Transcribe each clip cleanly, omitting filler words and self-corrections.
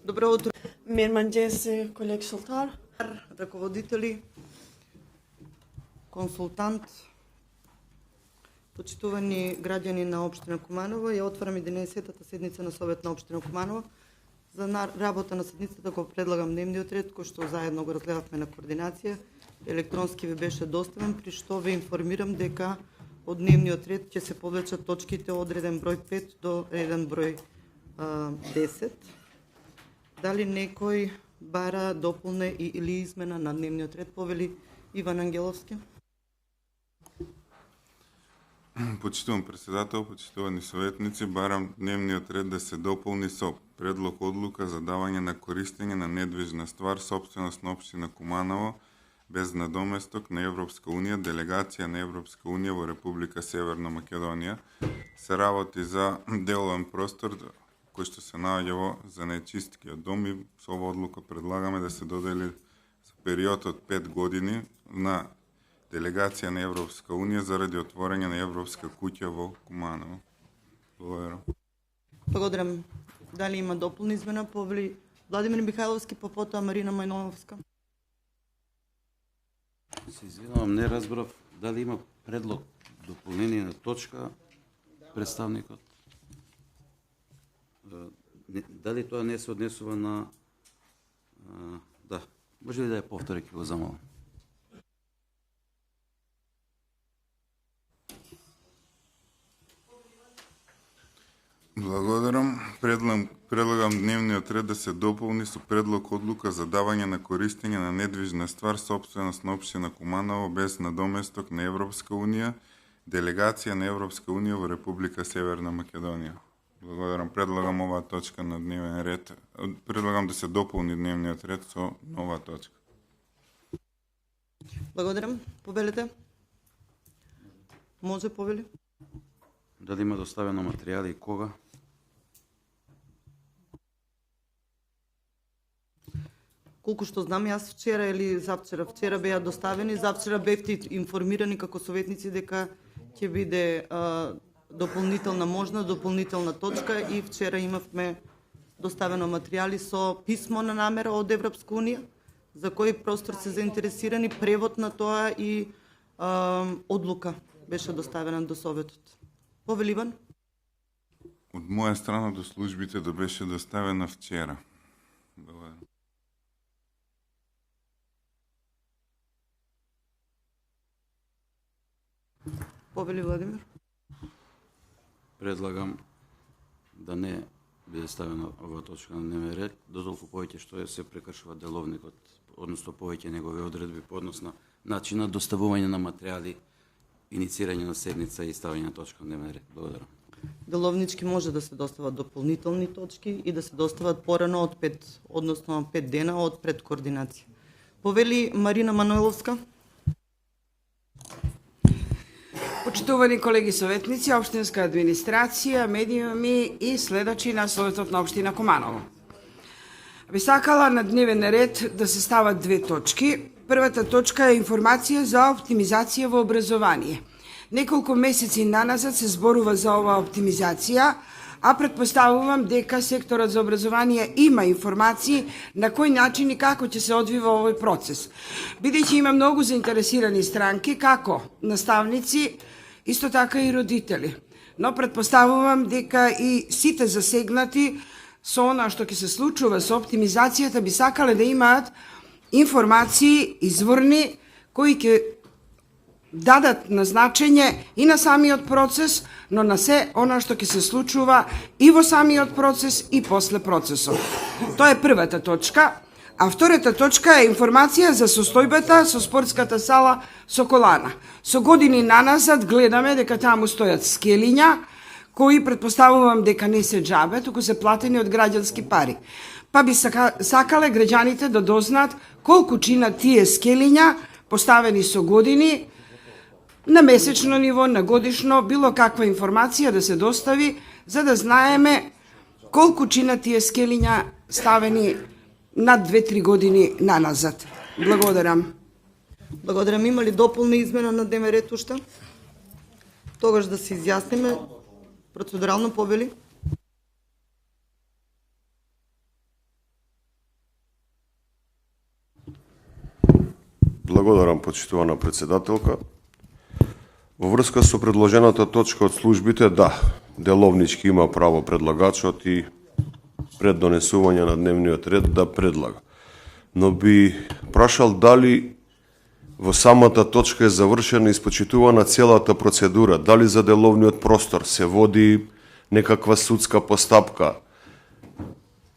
Добро утро, Мирманџеси, колег Шултар. раководители, консултант, почитувани граѓани на општина Куманово. Ја отварам 11-тата седница на Совет на општина Куманово. За работа на седницата го предлагам дневниот ред, кој што заедно го разгледавме на координација. Електронски ви беше доставен, при што ве информирам дека од дневниот ред ќе се повлечат точките од реден број 5 до реден број 10. Дали некој бара дополне или измена на дневниот ред? Повели Иван Ангеловски. Почитувам председател, почитувани советници, барам дневниот ред да се дополни со предлог одлука за давање на користење на недвижна ствар, собственост на општина Куманово, без надоместок на Европска унија, делегација на Европска унија во Република Северна Македонија. Се работи за деловен простор кој што се наоѓа во занечисткиот дом и со ова одлука предлагаме да се додели за период од 5 години на делегација на Европска унија заради отворање на Европска куќа во Куманово. Благодарам. Благодарам. Дали има дополни измена? Повели Владимир Михайловски, потоа Марина Мајновска. Се извинувам, не разбрав дали има предлог дополнение на точка представникот. Дали тоа не се однесува на... Да, може ли да ја повтори, ќе го замолам. Благодарам. Предлагам дневниот ред да се дополни со предлог одлука за давање на користење на недвижна ствар, собственост на општина Куманово, без надоместок на Европска унија, делегација на Европска унија во Република Северна Македонија. Благодарам. Предлагам оваа точка на дневен ред. Предлагам да се дополни дневниот ред со нова точка. Благодарам. Повелете. Може, повели. Дали има доставено материјали и кога? Колку што знам, јас вчера или вчера беа доставени, завчера бевте информирани како советници дека ќе биде дополнителна точка и вчера имавме доставено материјали со писмо на намера од Европска унија, за кој простор се заинтересирани, превод на тоа и одлука беше доставена до Советот. Повели Иван? Од моја страна до службите да беше доставена вчера. Благодарам. Повели Владимир? Предлагам да не биде ставена оваа точка на дневен ред, додолку повеќе што се прекршува деловникот, односно повеќе негови одредби по однос на начинот доставување на материјали, иницирање на седница и ставање на точка на дневен ред. Благодарам. Деловнички може да се достават дополнителни точки и да се достават порано од 5, односно 5 дена од пред координација. Повели Марина Манойловска. Почитувани колеги советници, општинска администрација, медиуми и следачи на Советот на општина Куманово. Би сакала на дневен ред да се стават две точки. Првата точка е информација за оптимизација во образование. Неколку месеци наназад се зборува за оваа оптимизација, а предпоставувам дека секторот за образование има информации на кој начин и како ќе се одвива овој процес. Бидејќи има многу заинтересирани странки, како наставници, исто така и родители. Но предпоставувам дека и сите засегнати со она што ќе се случува со оптимизацијата би сакале да имаат информации изворни кои ќе дадат на значење и на самиот процес, но на се она што ќе се случува и во самиот процес и после процесот. Тоа е првата точка. А втората точка е информација за состојбата со спортската сала Соколана. Со години наназад гледаме дека таму стојат скелиња, кои предпоставувам дека не се џабе, туку се платени од граѓански пари. Па би сакале граѓаните да дознаат колку чинат тие скелиња, поставени со години, на месечно ниво, на годишно, било каква информација да се достави, за да знаеме колку чинат тие скелиња ставени над 2-3 години наназад. Благодарам. Благодарам. Има ли дополна измена на дневен ред уште? Тогаш да се изјасниме. Процедурално, повели. Благодарам, почитувана председателка. Во врска со предложената точка од службите, да, деловнички има право предлагачот и пред донесување на дневниот ред да предлага. Но би прашал дали во самата точка е завршена и испочитувана целата процедура, дали за деловниот простор се води некаква судска постапка,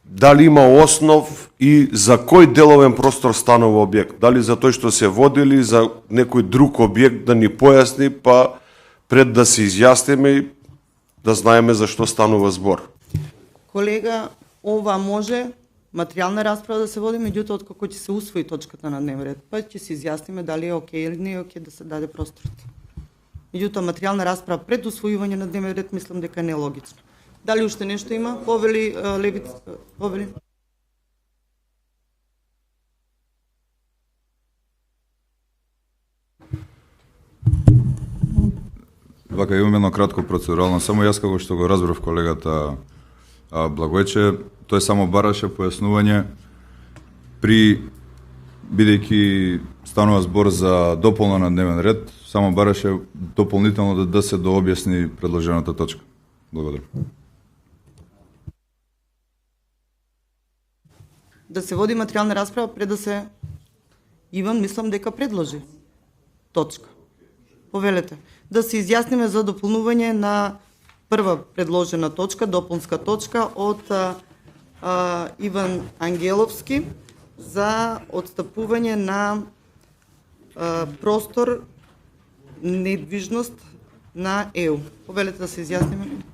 дали има основ и за кој деловен простор станува објект, дали за тој што се водили, за некој друг објект да ни појасни, па пред да се изјасниме и да знаеме за што станува збор. Колега, ова може материјална расправа да се води, меѓутоа откако ќе се усвои точката на дневен ред, па ќе се изјасниме дали е окей или не е окей да се даде просторот. Меѓутоа материјална расправа пред усвојување на дневен ред мислам дека не е логично. Дали уште нешто има? Повели Левица, повели. Вака имам едно кратко процедурално, само јас како што го разбрав колегата Благојче, тој само бараше појаснување при, бидејќи станува збор за дополно на дневен ред, само бараше дополнително да се дообјасни предложената точка. Благодарам. Да се води материјална расправа пред да се Иван мислам дека предложи точка. Повелете. Да се изјасниме за дополнување на прва предложена точка, дополнска точка од Иван Ангеловски за отстапување на простор недвижност на ЕУ. Повелете да се изјасниме.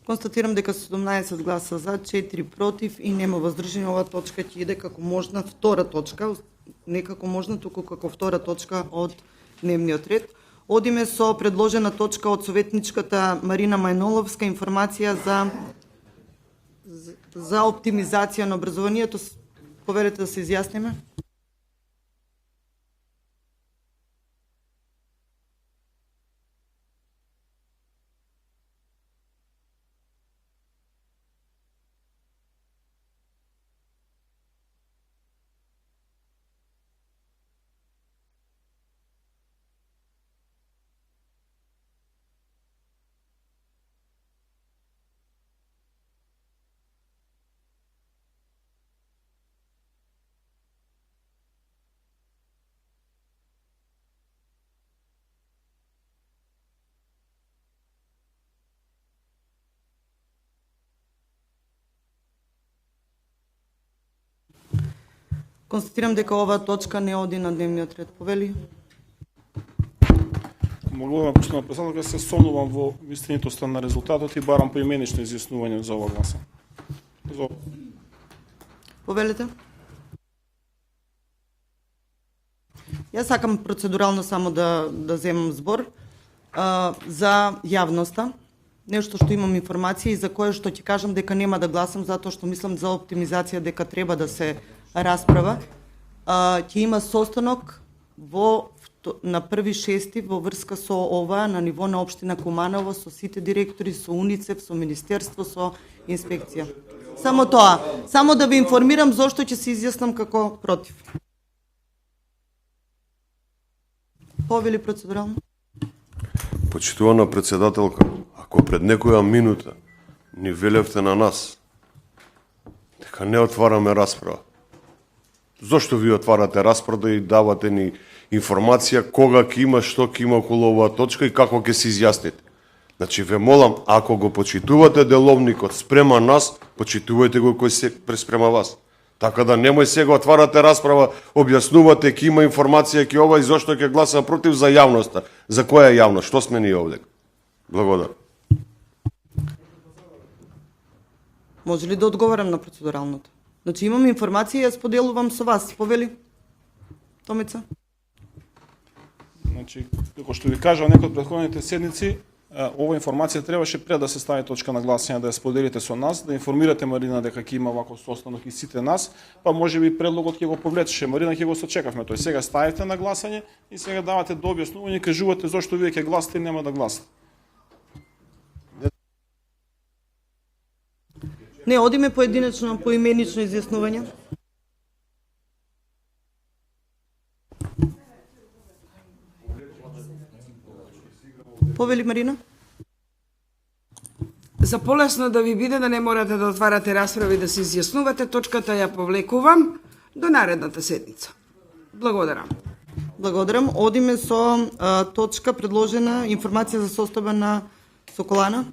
Констатирам дека 17 гласа за, 4 против и нема воздржани. Оваа точка ќе иде како можна втора точка, не како можна, туку како втора точка од дневниот ред. Одиме со предложена точка од советничката Марина Мајноловска, информација за оптимизација на образованието. Поверете да се изјасниме. Констатирам дека оваа точка не оди на дневниот ред. Повели? Молувам, почитувана председателка, се сомнувам во вистинитоста на резултатот и барам поименично изјаснување за ова гласа. Повелете? Јас сакам процедурално само да земам збор за јавноста. Нешто што имам информација и за кое што ќе кажам дека нема да гласам затоа што мислам за оптимизација дека треба да се расправа. Ќе има состанок на 1.6. во врска со ова на ниво на општина Куманово со сите директори, со УНИЦЕФ, со министерство, со инспекција. Само тоа, само да ви информирам зошто ќе се изјаснам како против. Повели процедурално? Почитувана председателка, ако пред некоја минута ни велевте на нас дека не отвараме расправа, зошто ви отварате расправа и давате ни информација кога ќе има, што ќе има околу оваа точка и како ќе се изјасните? Значи, ве молам, ако го почитувате деловникот спрема нас, почитувајте го кој се преспрема вас. Така да немој сега отварате расправа, објаснувате ќе има информација ќе ова и зошто ќе гласа против за јавноста. За која јавност? Што сме ние овде? Благодарам. Може ли да одговарам на процедуралното? Значи имам информација и ја споделувам со вас. Повели Томица? Значи, како што ви кажа некој од претходните седници, ова информација требаше пред да се стави точка на гласање, да ја споделите со нас, да информирате Марина дека ќе има ваков состанок и сите нас, па може би предлогот ќе го повлечеше Марина, ќе го сочекавме тој. Сега ставите на гласање и сега давате до објаснување и кажувате зошто вие ќе гласате и нема да гласате. Не, одиме поединечно, поименично изјаснување. Повели Марина? За полесно да ви биде да не морате да отварате расправи и да се изјаснувате, точката ја повлекувам до наредната седница. Благодарам. Благодарам. Одиме со точка предложена информација за состојба на Соколана.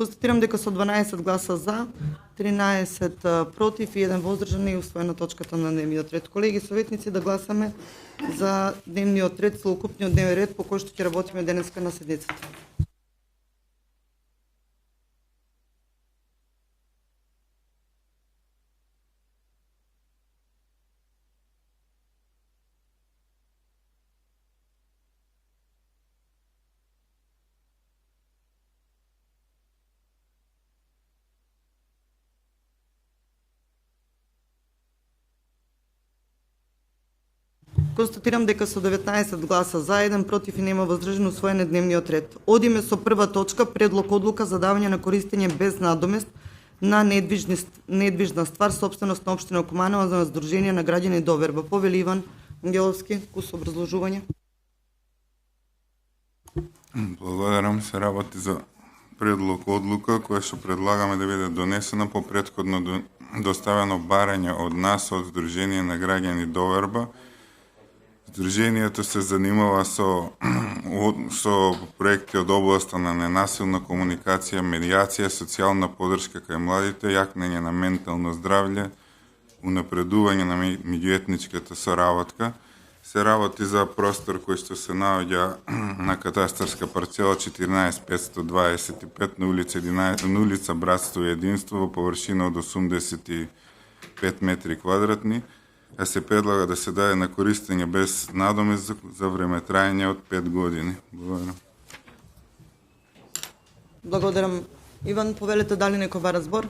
Констатирам дека со 12 гласа за, 13 против и 1 воздржан е усвоена точката на дневниот ред. Колеги советници, да гласаме за дневниот ред, целокупниот дневен ред по кој што ќе работиме денеска на седницата. Констатирам дека со 19 гласа за, 1 против и нема воздржан, усвоен е дневниот ред. Одиме со прва точка, предлог одлука за давање на користење без надомест на недвижна ствар, собственост на општина Куманово за Сдружение на граѓани доверба. Повели Иван Ангеловски, кус образложување. Благодарам. Се работи за предлог одлука која што предлагаме да биде донесена по претходно доставено барање од нас од Сдружение на граѓани доверба. Сдруженијето се занимава со проекти од областа на ненасилна комуникација, медијација, социјална поддршка кај младите, јакнење на ментално здравје, унапредување на меѓуетничката соработка. Се работи за простор кој што се наоѓа на катастарска парцела 14525 на улица Братство и единство во површина од 85 метри квадратни, а се предлага да се даде на користење без надомест за време трајање од 5 години. Благодарам. Благодарам. Иван, повелете дали некој бара збор?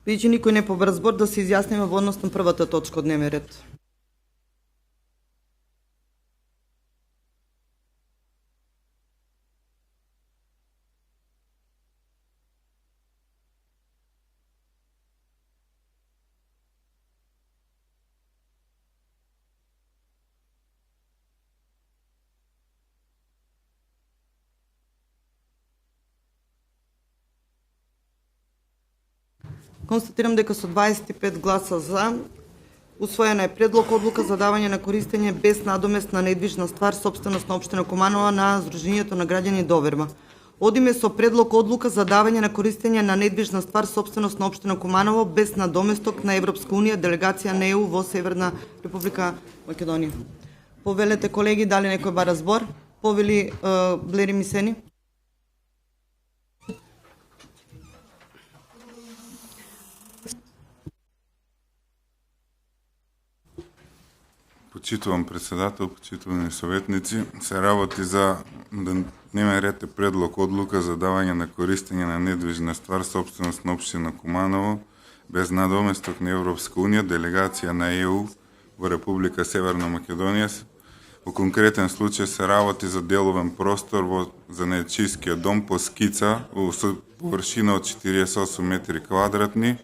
Бидејќи никој не побара збор, да се изјасниме во однос на првата точка од дневен ред. Констатирам дека со 25 гласа за, усвоена е предлог одлука за давање на користење без надомест на недвижна ствар, собственост на општина Куманово на Сдруженијето на граѓани доверба. Одиме со предлог одлука за давање на користење на недвижна ствар, собственост на општина Куманово без надоместок на Европска унија, делегација на ЕУ во Северна Република Македонија. Повелете, колеги, дали некој бара збор? Повели Блери Мисени. Почитувам председател, почитувани советници, се работи за дневен ред е предлог одлука за давање на користење на недвижна ствар, собственост на општина Куманово, без надоместок на Европска унија, делегација на ЕУ во Република Северна Македонија. Во конкретен случај се работи за деловен простор во занајчискиот дом по скица во површина од 48 метри квадратни,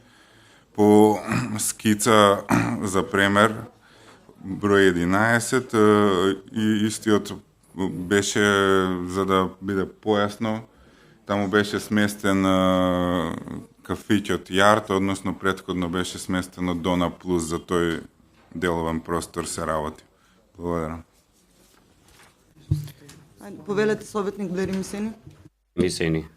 по скица за премер број 11 и истиот беше, за да биде појасно, Таму беше сместен кафиќот Јарт, односно претходно беше сместено Дона Плюс, за тој деловен простор се работи. Благодарам. Повелете советник Блери Мисени. Мисени.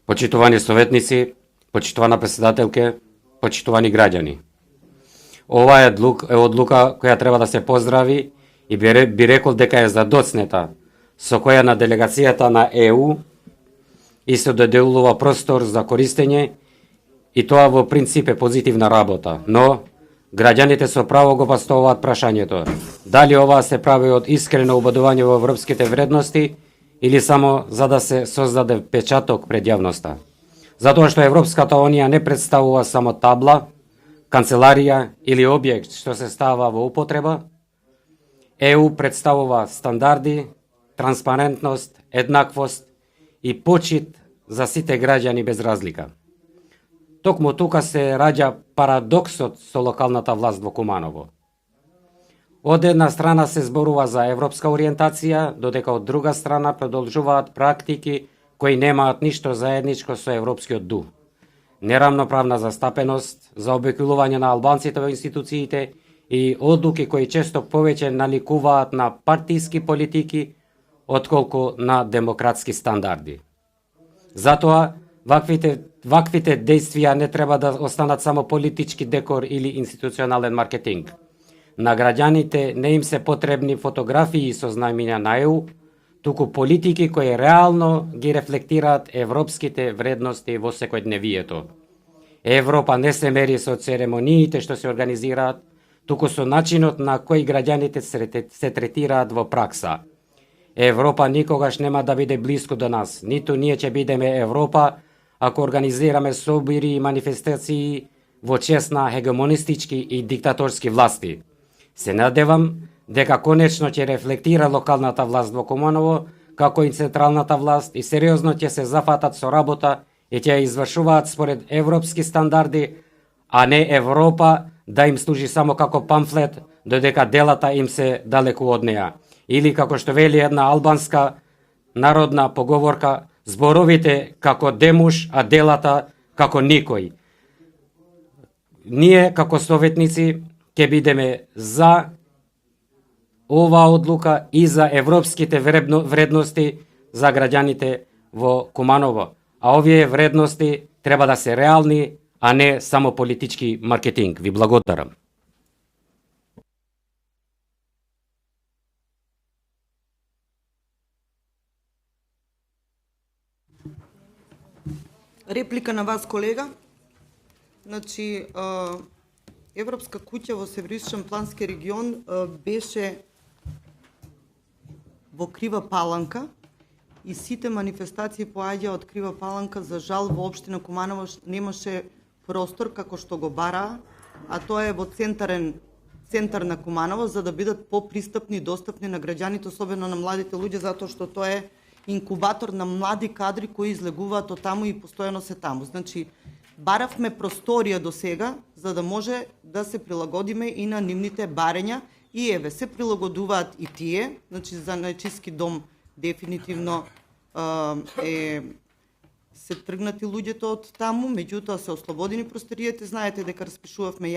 Почитувани советници, почитувана председателке, почитувани граѓани. Ова е одлука која треба да се поздрави и би рекол дека е задоцнета, со која на делегацијата на ЕУ и се доделува простор за користење, и тоа во принцип е позитивна работа, но граѓаните со право го поставуваат прашањето: дали ова се прави од искрено убедување во европските вредности или само за да се создаде печаток пред јавноста. Затоа што Европската Унија не представува само табла, канцеларија или објект што се става во употреба. ЕУ представува стандарди, транспарентност, еднаквост и почит за сите граѓани без разлика. Токму тука се раѓа парадоксот со локалната власт во Куманово. Од една страна се зборува за европска ориентација, додека од друга страна продолжуваат практики кои немаат ништо заедничко со европскиот дух. Нерамноправна застапеност, заобиколување на албанците во институциите и одлуки кои често повеќе наликуваат на партиски политики отколку на демократски стандарди. Затоа, ваквите действија не треба да останат само политички декор или институционален маркетинг. На граѓаните не им се потребни фотографии со знаменја на ЕУ, туку политики кои реално ги рефлектираат европските вредности во секојдневието. Европа не се мери со церемониите што се организираат, туку со начинот на кој граѓаните се третираат во пракса. Европа никогаш нема да биде блиску до нас, ниту ние ќе бидеме Европа ако организираме собири и манифестации во чест на хегемонистички и диктаторски власти. Се надевам дека конечно ќе рефлектира локалната власт во Куманово, како и централната власт, и сериозно ќе се зафатат со работа и ќе ја извршуваат според европски стандарди, а не Европа да им служи само како памфлет, додека делата им се далеку од неа. Или како што вели една албанска народна поговорка, зборовите како демуш, а делата како никој. Ние како советници ќе бидеме за оваа одлука и за европските вредности за граѓаните во Куманово. А овие вредности треба да се реални, а не само политички маркетинг. Ви благодарам. Реплика на вас, колега. Значи, Европска куќа во Североисточен плански регион беше во Крива Паланка и сите манифестации поаѓа од Крива Паланка. За жал во општина Куманово немаше простор како што го бараа, а тоа е во центар на Куманово, за да бидат попристапни и достапни на граѓаните, особено на младите луѓе, затоа што тоа е инкубатор на млади кадри кои излегуваат од таму и постојано се таму. Значи, баравме просторија до сега, за да може да се прилагодиме и на нивните барења, и еве, се прилагодуваат и тие. Значи, за најчиски дом дефинитивно се тргнати луѓето од таму, меѓутоа се ослободени просторијата. Знаете дека распишувавме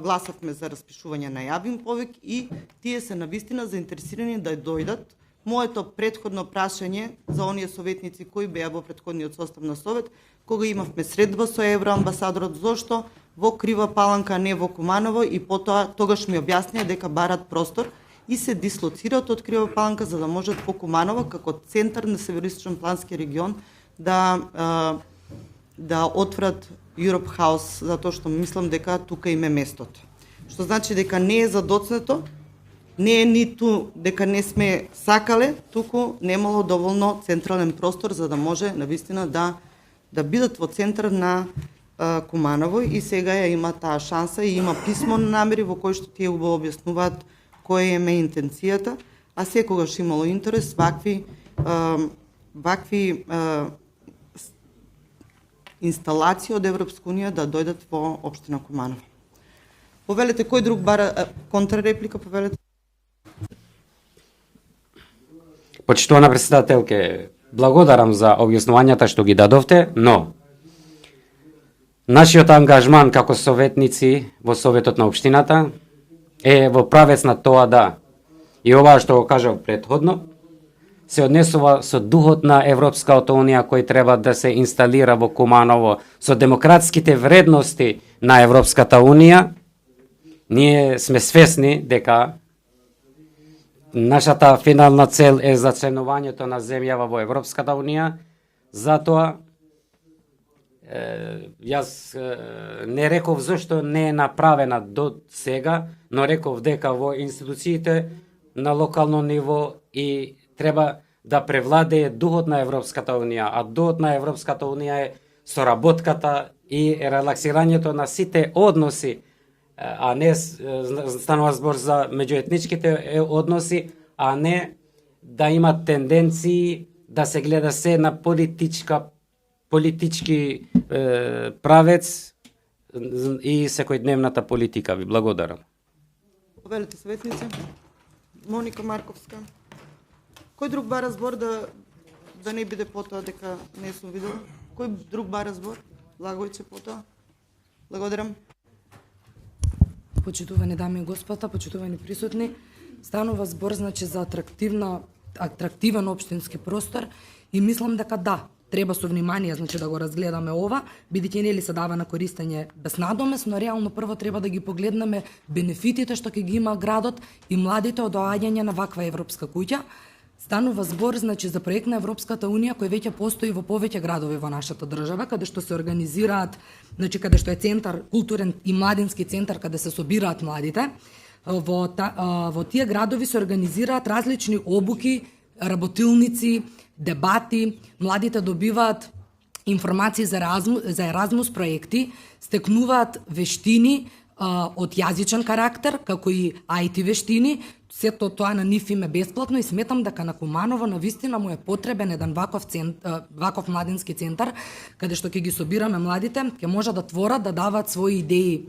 гласавме за распишување на јавен повик и тие се навистина заинтересирани да дојдат. Моето претходно прашање за оние советници кои беа во претходниот состав на совет, кога имавме средба со евроамбасадорот, зошто во Крива Паланка, а не во Куманово, и потоа тогаш ми објаснија дека барат простор и се дислоцираат од Крива Паланка за да можат по Куманово како центар на Североисточен плански регион да отворат Europe House, затоа што мислам дека тука им е местото. Што значи дека не е задоцнето, не е ниту дека не сме сакале, туку немало доволно централен простор за да може навистина да бидат во центар на Куманово, и сега ја има таа шанса и има писмо на намери во кој што тие го објаснуваат која е интенцијата, а секогаш имало интерес вакви инсталации од Европска унија да дојдат во општина Куманово. Повелете, кој друг бара контрареплика, повелете? Почитувана председателке, благодарам за објаснувањата што ги дадовте, но нашиот ангажман како советници во Советот на општината е во правец на тоа да, и ова што го кажав претходно, се однесува со духот на Европската унија кој треба да се инсталира во Куманово, со демократските вредности на Европската унија. Ние сме свесни дека нашата финална цел е зачленувањето на земјава во Европската унија, затоа јас не реков зашто не е направена до сега, но реков дека во институциите на локално ниво и треба да превладее духот на Европската унија, а духот на Европската унија е соработката и релаксирањето на сите односи, а не станува збор за меѓуетничките односи, а не да има тенденции да се гледа се на политички правец и секојдневната политика. Ви благодарам. Повелете, советници. Моника Марковска. Кој друг бара збор да не биде потоа дека не сум видела? Кој друг бара збор? Благојче потоа. Благодарам. Почитувани дами и господа, почитувани присутни, станува збор значи за атрактивен општински простор и мислам дека да, треба со внимание значи да го разгледаме ова, бидејќи нели се дава на користење без надомес, но реално прво треба да ги погледнеме бенефитите што ќе ги има градот и младите од доаѓање на ваква европска куќа. Станува збор значи за проект на Европската унија кој веќе постои во повеќе градови во нашата држава, каде што се организираат, значи каде што е центар, културен и младински центар каде се собираат младите. Во тие градови се организираат различни обуки, работилници, дебати, младите добиваат информации за Еразмус проекти, стекнуваат вештини од јазичен карактер, како и IT вештини. Сето тоа на нив им е бесплатно и сметам дека на Куманово навистина му е потребен еден ваков младински центар, каде што ќе ги собираме младите, ќе може да творат, да дават своји идеи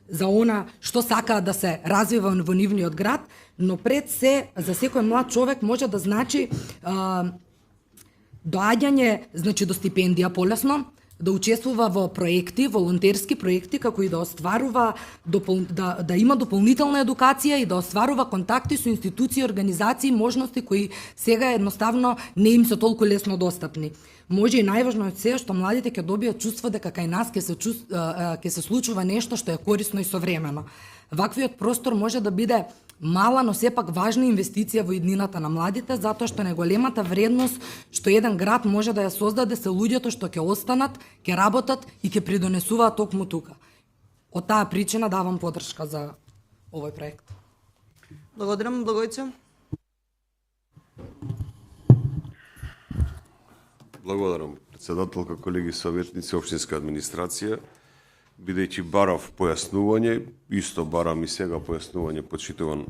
за она што сакаат да се развива во нивниот град, но пред се за секој млад човек може да значи доаѓање значи до стипендија полесно, да учествува во проекти, волонтерски проекти, како и да остварува да има дополнителна едукација и да остварува контакти со институции, организации, можности кои сега едноставно не им се толку лесно достапни. Може и најважно од се што младите ќе добијат чувство дека кај нас ќе се случува нешто што е корисно и современо. Ваквиот простор може да биде мала, но сепак важна инвестиција во иднината на младите, затоа што неголемата вредност што еден град може да ја создаде се луѓето што ќе останат, ќе работат и ќе придонесуваат токму тука. Од таа причина давам поддршка за овој проект. Благодарам, Благојче. Благодарам, председателка, колеги советници, општинска администрација. Бидејќи барав појаснување, исто барам и сега појаснување, почитуван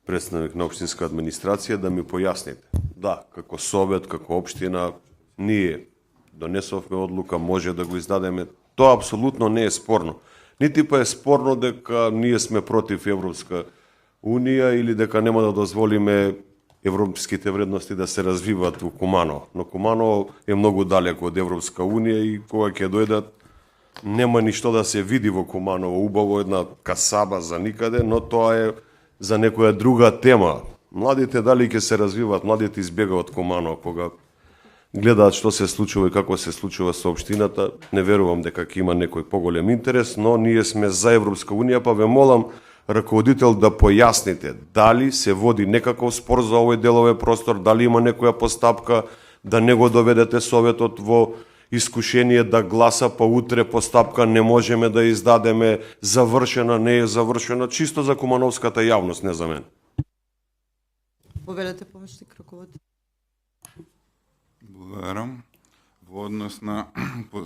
представник на општинска администрација, да ми појасните. Да, како совет, како општина, ние донесовме одлука, може да го издадеме. Тоа апсолутно не е спорно. Нити па е спорно дека ние сме против Европска унија или дека нема да дозволиме европските вредности да се развиваат во Куманово. Но Куманово е многу далеко од Европска унија и кога ќе дојдат нема ништо да се види во Куманово, убаво една касаба за никаде, но тоа е за некоја друга тема. Младите дали ќе се развиваат, младите избегаат Куманово кога гледаат што се случува и како се случува со општината. Не верувам дека ќе има некој поголем интерес, но ние сме за Европска унија, па ве молам раководител да појасните дали се води некаков спор за овој делове простор, дали има некоја постапка, да не го доведете советот во искушение да гласа, па утре постапка не можеме да издадеме, завршена, не е завршена, чисто за кумановската јавност, не за мен. Повелете, помошник раководител. Благодарам. Во однос на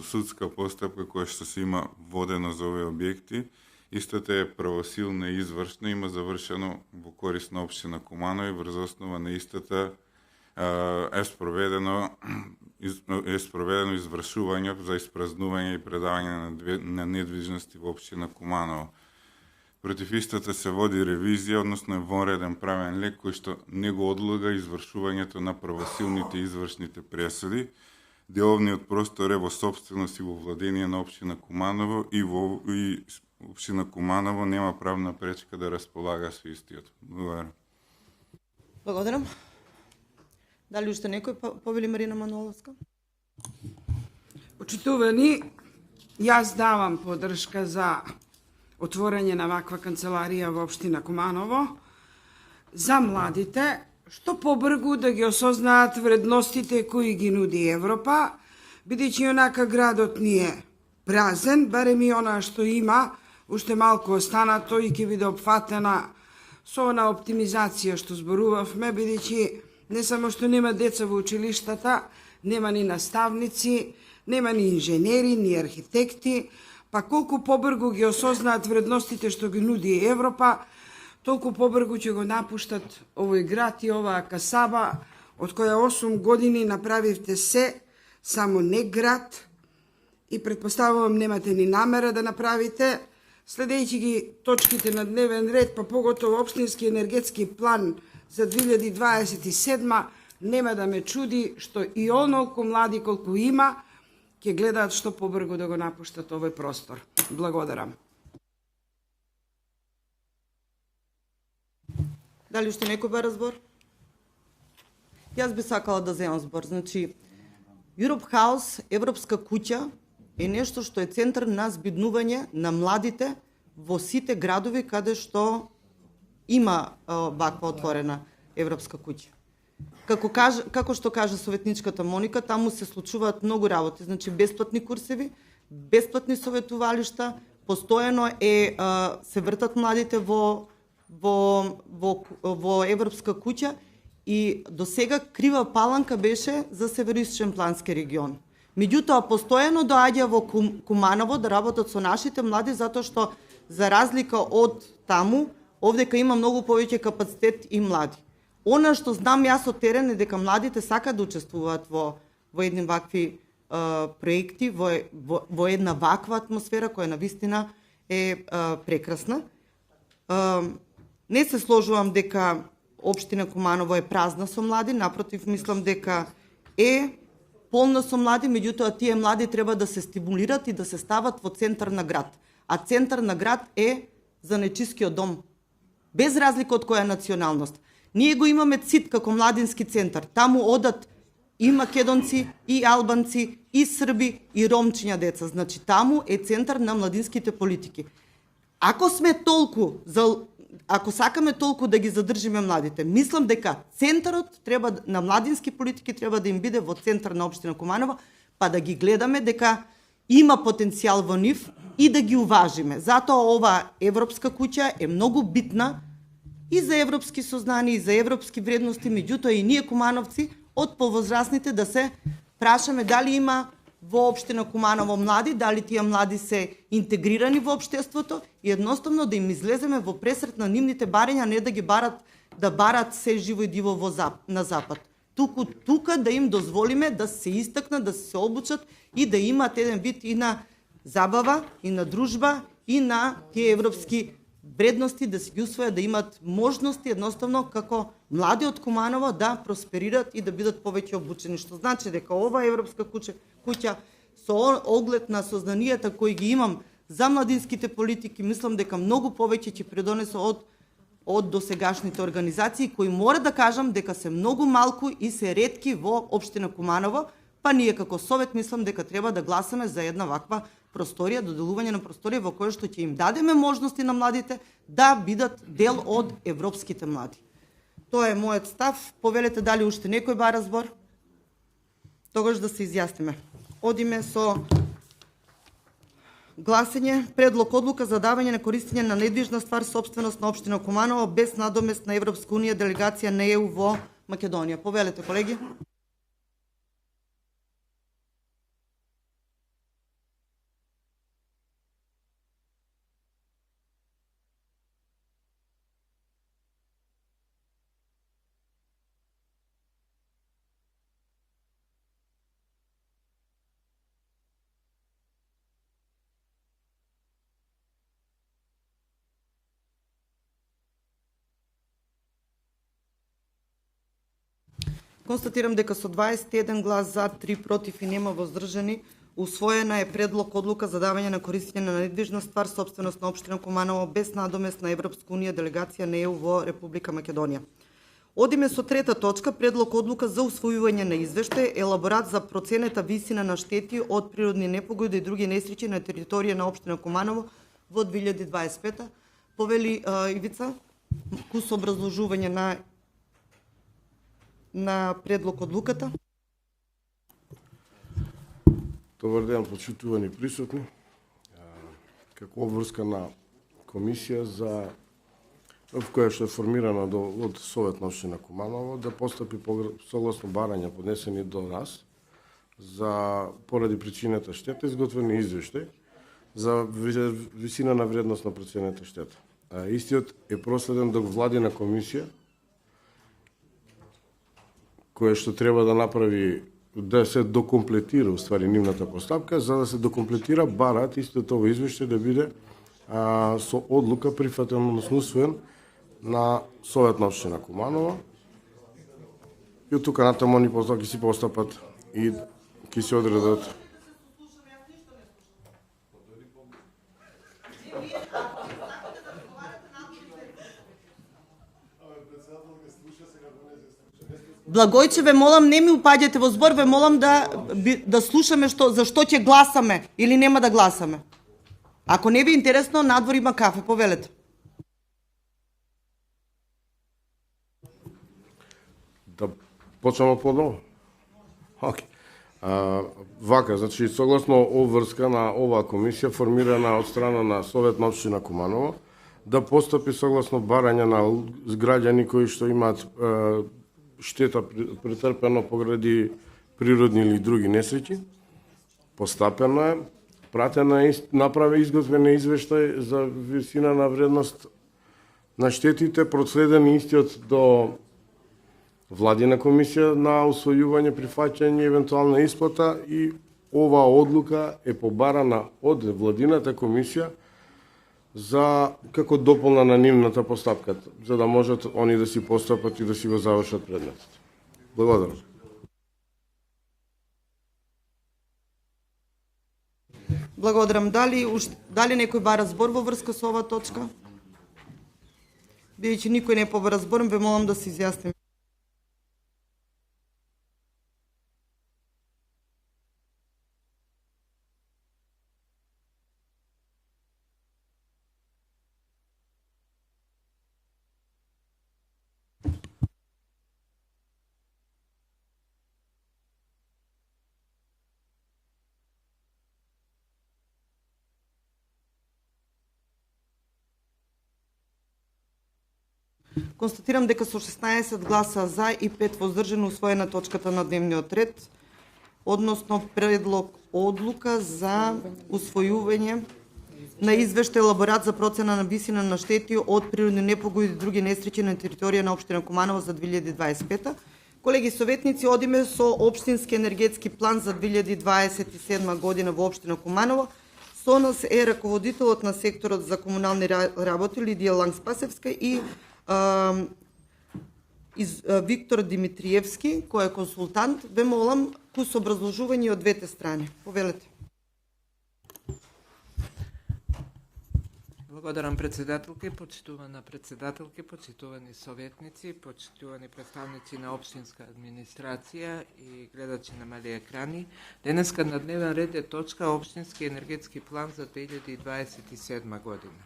судска постапка која што се има водено за овие објекти, истото е правосилна и извршна, има завршено во корист на општина Куманово и врз основа на истата е спроведено извршување за испразнување и предавање на недвижности во општина Куманово. Против истата се води ревизија, односно е вонреден правен лек кој што не го одлага извршувањето на правосилните извршните пресуди. Деловниот простор е во собственост и во владение на општина Куманово и општина Куманово нема правна пречка да располага со истиот. Благодарам. Благодарам. Дали уште некој повели Марина Маноловска? Почитувани, јас давам поддршка за отворање на ваква канцеларија во општина Куманово за младите, што побргу да ги осознаат вредностите кои ги нуди Европа, бидејќи онака градот ни е празен, барем и она што има, уште малку останато и ќе биде опфатена со она оптимизација што зборувавме, бидејќи не само што нема деца во училиштата, нема ни наставници, нема ни инженери, ни архитекти, па колку побргу ги осознаат вредностите што ги нуди Европа, толку побргу ќе го напуштат овој град и оваа касаба, од која 8 години направивте се, само не град, и предпоставувам немате ни намера да направите, следејќи ги точките на дневен ред, па поготово општински енергетски план за 2027, нема да ме чуди што и онолку млади колку има, ќе гледаат што побргу да го напуштат овој простор. Благодарам. Дали уште некој бара збор? Јас би сакала да земам збор. Значи, Europe House, Европска куќа, е нешто што е центар на збиднување на младите во сите градови каде што има ваква отворена Европска куќа. Како што кажа советничката Моника, таму се случуваат многу работи, значи бесплатни курсеви, бесплатни советувалишта, постојано се вртат младите во Европска куќа и до сега крива паланка беше за североисточен плански регион. Меѓутоа, постојано доаѓа во Куманово да работат со нашите млади, затоа што, за разлика од таму, овдека има многу повеќе капацитет и млади. Она што знам јас од терен е дека младите сакаат да учествуваат во едни вакви проекти, во една ваква атмосфера која навистина е прекрасна. Не се сложувам дека општина Куманово е празна со млади, напротив, мислам дека е полна со млади, меѓутоа тие млади треба да се стимулират и да се стават во центар на град. А центар на град е Занечискиот дом, без разлика од која националност. Ние го имаме ЦИТ како младински центар. Таму одат и македонци, и албанци, и срби, и ромчиња деца. Значи, таму е центар на младинските политики. Ако сакаме толку да ги задржиме младите, мислам дека центарот на младински политики треба да им биде во центар на општина Куманово, па да ги гледаме дека има потенцијал во нив и да ги уважиме. Затоа ова Европска куќа е многу битна и за европски сознани, и за европски вредности, меѓутоа и ние кумановци од повозрастните да се прашаме дали има во општина Куманово млади, дали тие млади се интегрирани во општеството и едноставно да им излеземе во пресрет на нивните барања, не да ги барат се живо и диво на запад. Тука да им дозволиме да се истакнат, да се обучат и да имат еден вид и на забава, и на дружба, и на тие европски вредности да се ги усвојат, да имат можности едноставно како млади од Куманово да просперират и да бидат повеќе обучени, што значи дека ова Европска куќа со оглед на сознанијата кои ги имам за младинските политики, мислам дека многу повеќе ќе придонесе од досегашните организации кои мора да кажам дека се многу малку и се ретки во општина Куманово, па ние како совет мислам дека треба да гласаме за една ваква просторија, доделување на просторија во која што ќе им дадеме можности на младите да бидат дел од европските млади. Тоа е мојот став. Повелете дали уште некој бара збор? Тогаш да се изјасниме. Одиме со гласење предлог одлука за давање на користење на недвижна ствар сопственост на општина Куманово без надомест на Европска унија делегација на ЕУ во Македонија. Повелете, колеги. Констатирам дека со 21 глас за, 3 против и нема воздржани, усвоена е предлог одлука за давање на користење на недвижна ствар сопственост на општина Куманово без надомест на Европска унија делегација на ЕУ во Република Македонија. Одиме со трета точка, предлог одлука за усвојување на извештај, елаборат за проценета висина на штети од природни непогоди и други несреќи на територија на општина Куманово во 2025. Повели Ивица, кус образложување на предлог одлуката. Добар ден, почитувани присутни. Како обврска на комисија в која што е формирана од Совет на општина Куманово, да постапи согласно барања поднесени до нас за поради причината штета, изготвени извештај за висина на вредност на проценета штета. Истиот е проследен до владина комисија, која што треба да направи, да се докомплетира уствари нивната постапка, за да се докомплетира барат истиот овој извештај да биде со одлука прифатен, односно усвоен на Совет на општина Куманово. И од тука натаму они ќе си постапат и ќе се одредат. Благојче, ве молам, не ми упаѓате во збор, ве молам да слушаме за што ќе гласаме или нема да гласаме. Ако не ви е интересно, надвор има кафе, повелете. Да почнеме подолу. Океј. Вака, значи, согласно обврска на оваа комисија, формирана од страна на Совет на општина Куманово, да постапи согласно барање на граѓани кои што имаат штета претрпено поради природни или други несреќи. Постапено е, пратено е, направи изготвен извештај за висина на вредност на штетите, проследен истиот до владина комисија на усвојување, прифаќање и евентуална исплата, и оваа одлука е побарана од владината комисија за како дополна на нивната постапка, за да можат они да си постапат и да си го завршат предметот. Благодарам. Благодарам. Дали некој бара збор во врска со оваа точка? Бидејќи никој не побара збор, ве молам да се изјасним. Констатирам дека со 16 гласа за и 5 воздржани усвоена точката на дневниот ред, односно предлог одлука за усвојување на извештај елаборат за процена на висина на штети од природни непогоди и други несреќи на територија на општина Куманово за 2025. Колеги советници, одиме со општински енергетски план за 2027 година во општина Куманово. Со нас е раководителот на секторот за комунални работи Лидија Лангспасевска и Виктор Димитриевски, кој е консултант. Ве молам кус образложување од двете страни. Повелете. Благодарам председателке, почитувани советници, почитувани представници на општинска администрација и гледачи на мали екрани. Денеска на дневен ред е точка Општински енергетски план за 2027 година.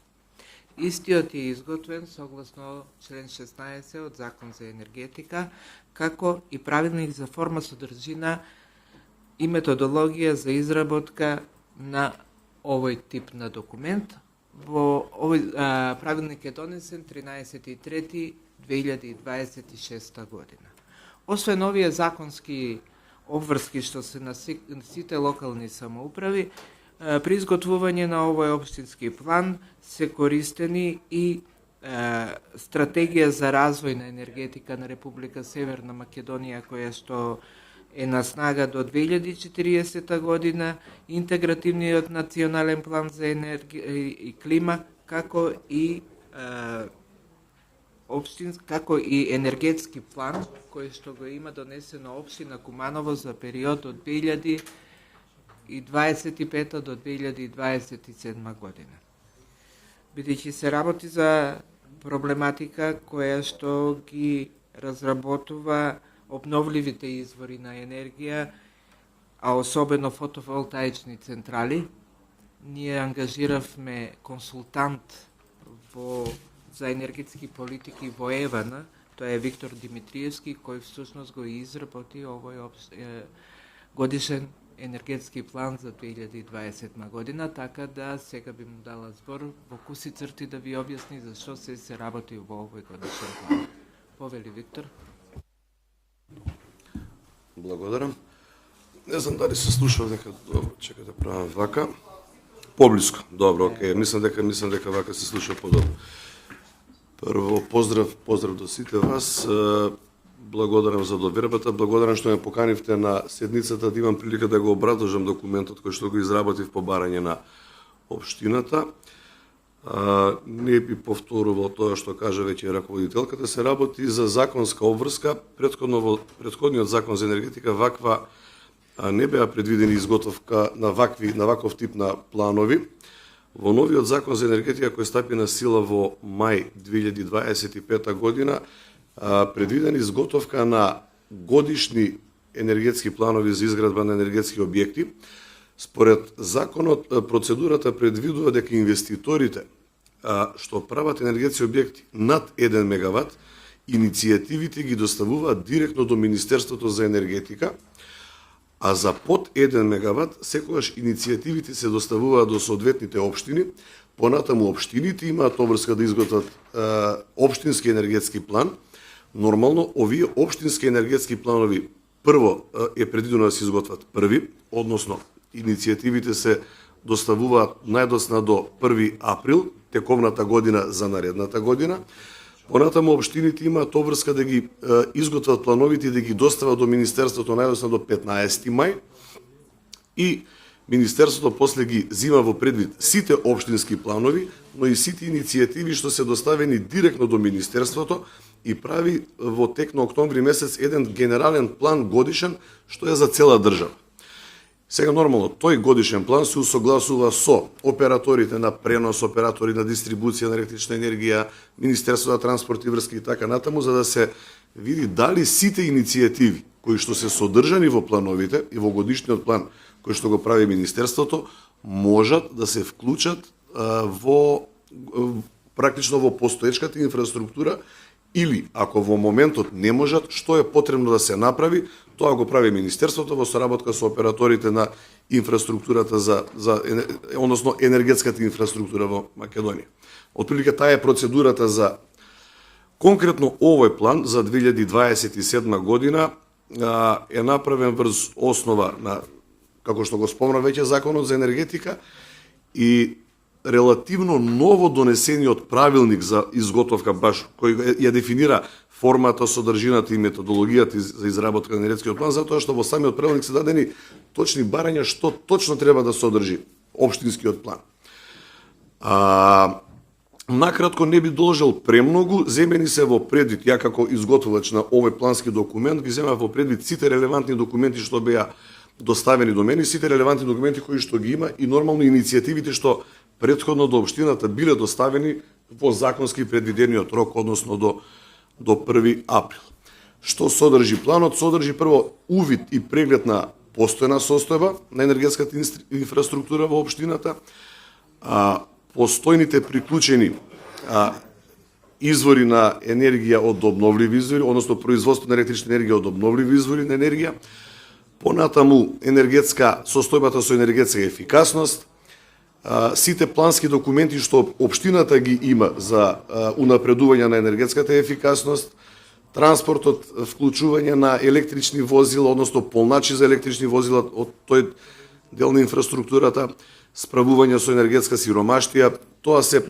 Истиот е изготвен согласно член 16 од Закон за енергетика, како и правилник за форма, содржина и методологија за изработка на овој тип на документ. Во овој правилник е донесен 13.3.2026 година. Освен овие законски обврски што се на сите локални самоуправи, при изготвување на овој општински план се користени и стратегија за развој на енергетика на Република Северна Македонија, која што е на снага до 2040 година, интегративниот национален план за енергија и клима, како и како и енергетски план кој што го има донесено општина Куманово за период од 2025 до 2027 година. Бидејќи се работи за проблематика која што ги разработува обновливите извори на енергија, а особено фотоволтаични централи, ние ангажиравме консултант за енергетски политики во ЕВН, тоа е Виктор Димитриевски, кој всушност го изработи овој годишен енергетски план за 2020 година, така да сега би му дала збор во куси црти да ви објасни зашто се работи во овој годишен план. Повели Виктор. Благодарам. Не знам дали се слушав дека чекате да правам вака. Поблиско. Добро, окей. Мислам дека вака се слуша подобро. Прво поздрав до сите вас. Благодарам за довербата, благодарам што ме поканивте на седницата да имам прилика да го образложам документот кој што го изработив по барање на општината. Не би повторувал тоа што кажа веќе раководителката, се работи за законска обврска. Претходниот закон за енергетика ваква не беа предвидени изготовка на ваков тип на планови. Во новиот закон за енергетика кој стапи на сила во мај 2025 година предвидена изготовка на годишни енергетски планови за изградба на енергетски објекти. Според законот, процедурата предвидува дека инвеститорите што прават енергетски објекти над 1 мегават, иницијативите ги доставуваат директно до Министерството за енергетика, а за под 1 мегават секогаш иницијативите се доставуваат до соодветните општини. Понатаму општините имаат обврска да изготват општински енергетски план. Нормално, овие општински енергетски планови прво е предвидено да се изготват први, односно иницијативите се доставуваат најдосна до 1 април тековната година за наредната година. Понатаму општините имаат обврска да ги изготват плановите и да ги достават до Министерството најдосна до 15 мај и Министерството после ги зима во предвид сите општински планови, но и сите иницијативи што се доставени директно до Министерството и прави во тек на октомври месец еден генерален план годишен што е за цела држава. Сега нормално тој годишен план се усогласува со операторите на пренос, оператори на дистрибуција на електрична енергија, Министерството на транспорт и врски и така натаму, за да се види дали сите иницијативи кои што се содржани во плановите и во годишниот план кој што го прави Министерството можат да се вклучат практично во постоечката инфраструктура или ако во моментот не можат, што е потребно да се направи, тоа го прави Министерството во соработка со операторите на инфраструктурата односно енергетската инфраструктура во Македонија. Отприлика таа е процедурата за конкретно овој план за 2027 година е направен врз основа на, како што го спомна веќе, Законот за енергетика и релативно ново донесениот правилник за изготовка, баш кој ја дефинира формата, содржината и методологијата за изработка на енергетскиот план, затоа што во самиот правилник се дадени точни барања што точно треба да содржи општинскиот план. Накратко, не би должел премногу, земени се во предвид, ја како изготвувач на овој плански документ, ги земав во предвид сите релевантни документи што беа доставени до мене, сите релевантни документи кои што ги има и нормално иницијативите што претходно до општината биле доставени во законски предвидениот рок, односно до 1 април. Што содржи планот? Содржи прво увид и преглед на постојна состојба на енергетската инфраструктура во општината, постојните приклучени извори на енергија од обновливи извори, односно производство на електрична енергија од обновливи извори на енергија, понатаму состојбата со енергетска ефикасност, сите плански документи што општината ги има за унапредување на енергетската ефикасност, транспортот, вклучување на електрични возила, односно полначи за електрични возила од тој дел на инфраструктурата, справување со енергетска сиромаштија, тоа се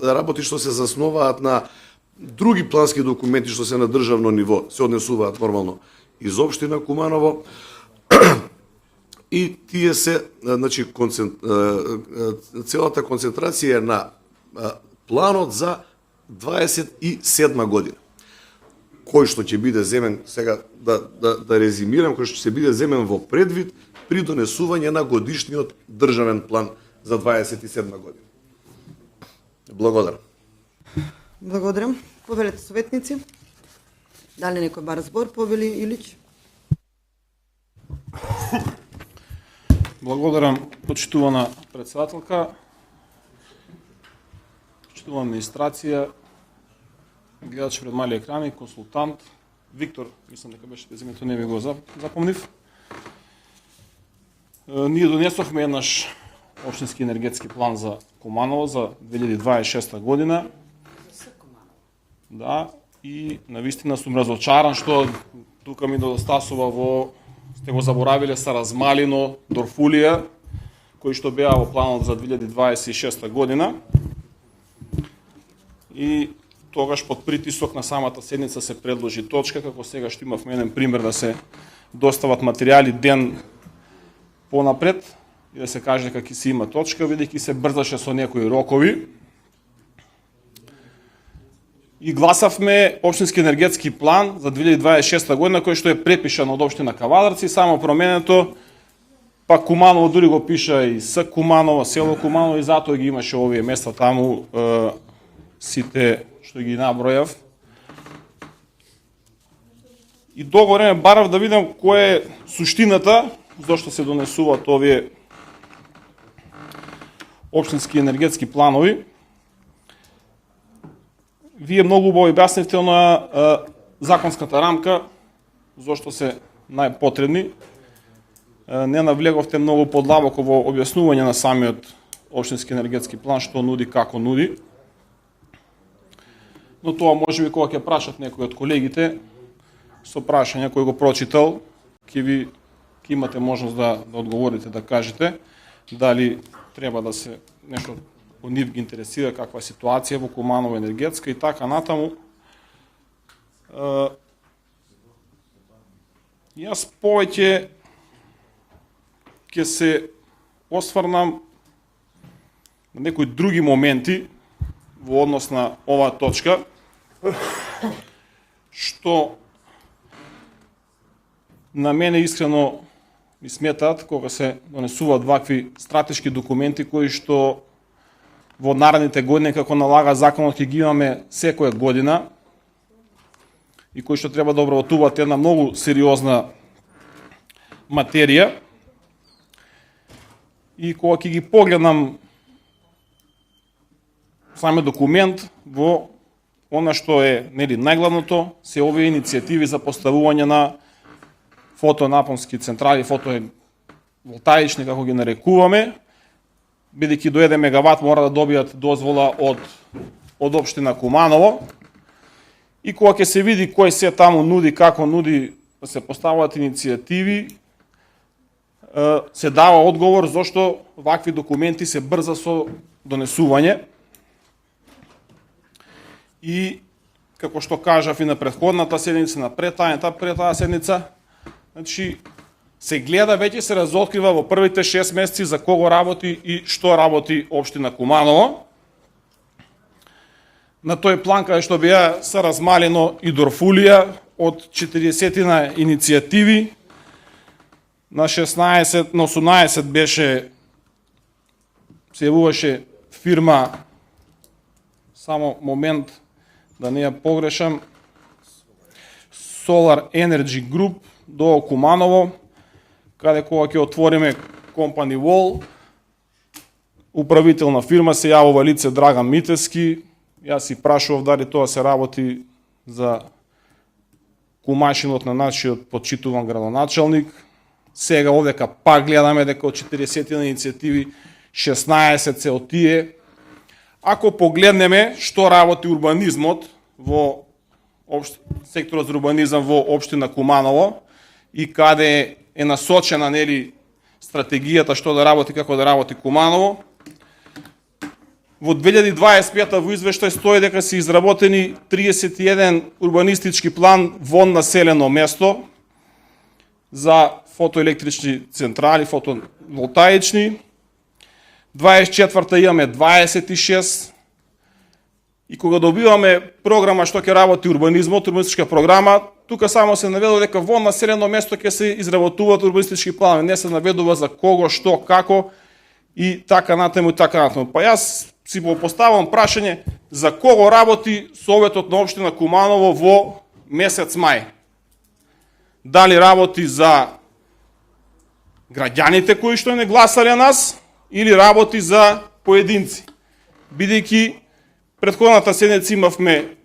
работи што се заснуваат на други плански документи што се на државно ниво, се однесуваат нормално из општина Куманово. И тие се, значи, целата концентрација на планот за 2027 година, кој што ќе биде земен, сега да резимирам, кој што ќе биде земен во предвид при донесување на годишниот државен план за 2027 година. Благодарам. Благодарам. Повелете советници. Дали некој бара збор? Повели Илич. Благодарам, почитувана председателка, почитувана администрација, гледач пред мали екрани, консултант, Виктор, мислам дека беше без името, не ви го запомнив. Ние донесохме еднаш општински енергетски план за Куманово за 2026 година. Да, и навистина сум разочаран што тука ми недостасува во, сте го заборавиле Саразмалино, Дорфулија, кои што беа во планот за 2026 година. И тогаш под притисок на самата седница се предложи точка, како сега што имавме еден пример да се достават материјали ден понапред и да се каже дека ќе се има точка, бидејќи се брзаше со некои рокови. И гласавме општински енергетски план за 2026 година, кој што е препишан од општина Кавадарци, само променето, па Куманово дури го пиша и С Куманово, село Куманово, и затоа ги имаше овие места таму, сите што ги набројав. И долго време барав да видам која е суштината, зашто се донесуваат овие општински енергетски планови. Вие многу убаво објаснивте на законската рамка, зашто се најпотребни. Не навлеговте многу подлабоко во објаснување на самиот општински енергетски план, што нуди, како нуди. Но тоа може би кога ќе прашат некои од колегите со прашања кој го прочитал, ќе имате можност да одговорите, да кажете дали треба да се нешто по нив ги интересира, каква е ситуација во Куманово енергетска и така натаму. Јас повеќе ќе се осврнам на некои други моменти во однос на оваа точка, што на мене искрено ми сметаат кога се донесуваат вакви стратешки документи кои што во наредните години, како налага законот, ќе ги имаме секоја година и кои што треба да обработуваат една многу сериозна материја. И кога ќе ги погледнам самиот документ, во она што е најглавното, се овие иницијативи за поставување на фотонапонски централи, фотоволтаични, како ги нарекуваме, бидејќи до 1 мегават мора да добијат дозвола од општина Куманово. И кога ќе се види кој се таму нуди, како нуди да се поставуваат иницијативи, се дава одговор зашто вакви документи се брза со донесување. И како што кажав и на претходната седница, на пред таа седница, значи се гледа, веќе се разоткрива во првите 6 месеци за кого работи и што работи општина Куманово. На тој план каде што беа Саразмалино и Дорфулија, од 40 иницијативи, на 18 беше, се јавуваше фирма, само момент да не ја погрешам, Solar Energy Group до Куманово, каде кога ќе отвориме Company Wall, управител на фирма се јавува лице Драган Митевски. Јас си прашував дали тоа се работи за кумашинот на нашиот почитуван градоначалник. Сега овдека пак гледаме дека од 40 иницијативи 16 се од тие. Ако погледнеме што работи урбанизмот во секторот за урбанизам во општина Куманово и каде е насочена стратегијата што да работи, како да работи Куманово, во 2025 во извештај стои дека се изработени 31 урбанистички план во населено место за фотоелектрични централи, фотоволтаични. 24-та имаме 26, И кога добиваме програма што ќе работи урбанизмот, урбанистичка програма, тука само се наведува дека во населено место ќе се изработуваат урбанистички планови, не се наведува за кого, што, како и така натаму и така натаму. Па јас си го поставам прашање за кого работи Советот на општина Куманово во месец мај. Дали работи за граѓаните кои што не гласале нас или работи за поединци. Бидејќи претходната седница имавме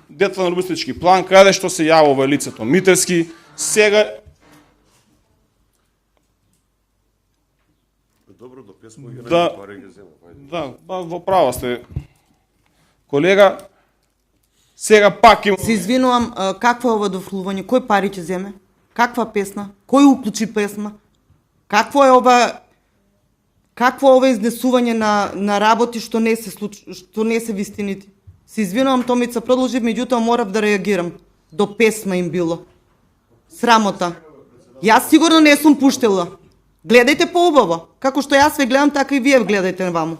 детален урбанистички план, каде што се јавува лицето Митевски, сега... Добро, до песмо ги Да, пари ги зема. во права сте, колега. Сега пак им... Се извинувам, какво е ова дофрлување? Кој пари ќе земе? Каква песна? Кој уклучи песма? Какво е ова изнесување на работи што не се вистините? Се извинувам, Томица, продолжи, меѓутоа морав да реагирам. До песма им било. Срамота. Јас сигурно не сум пуштила. Гледајте поубаво. Како што јас ве гледам, така и вие гледајте ваму.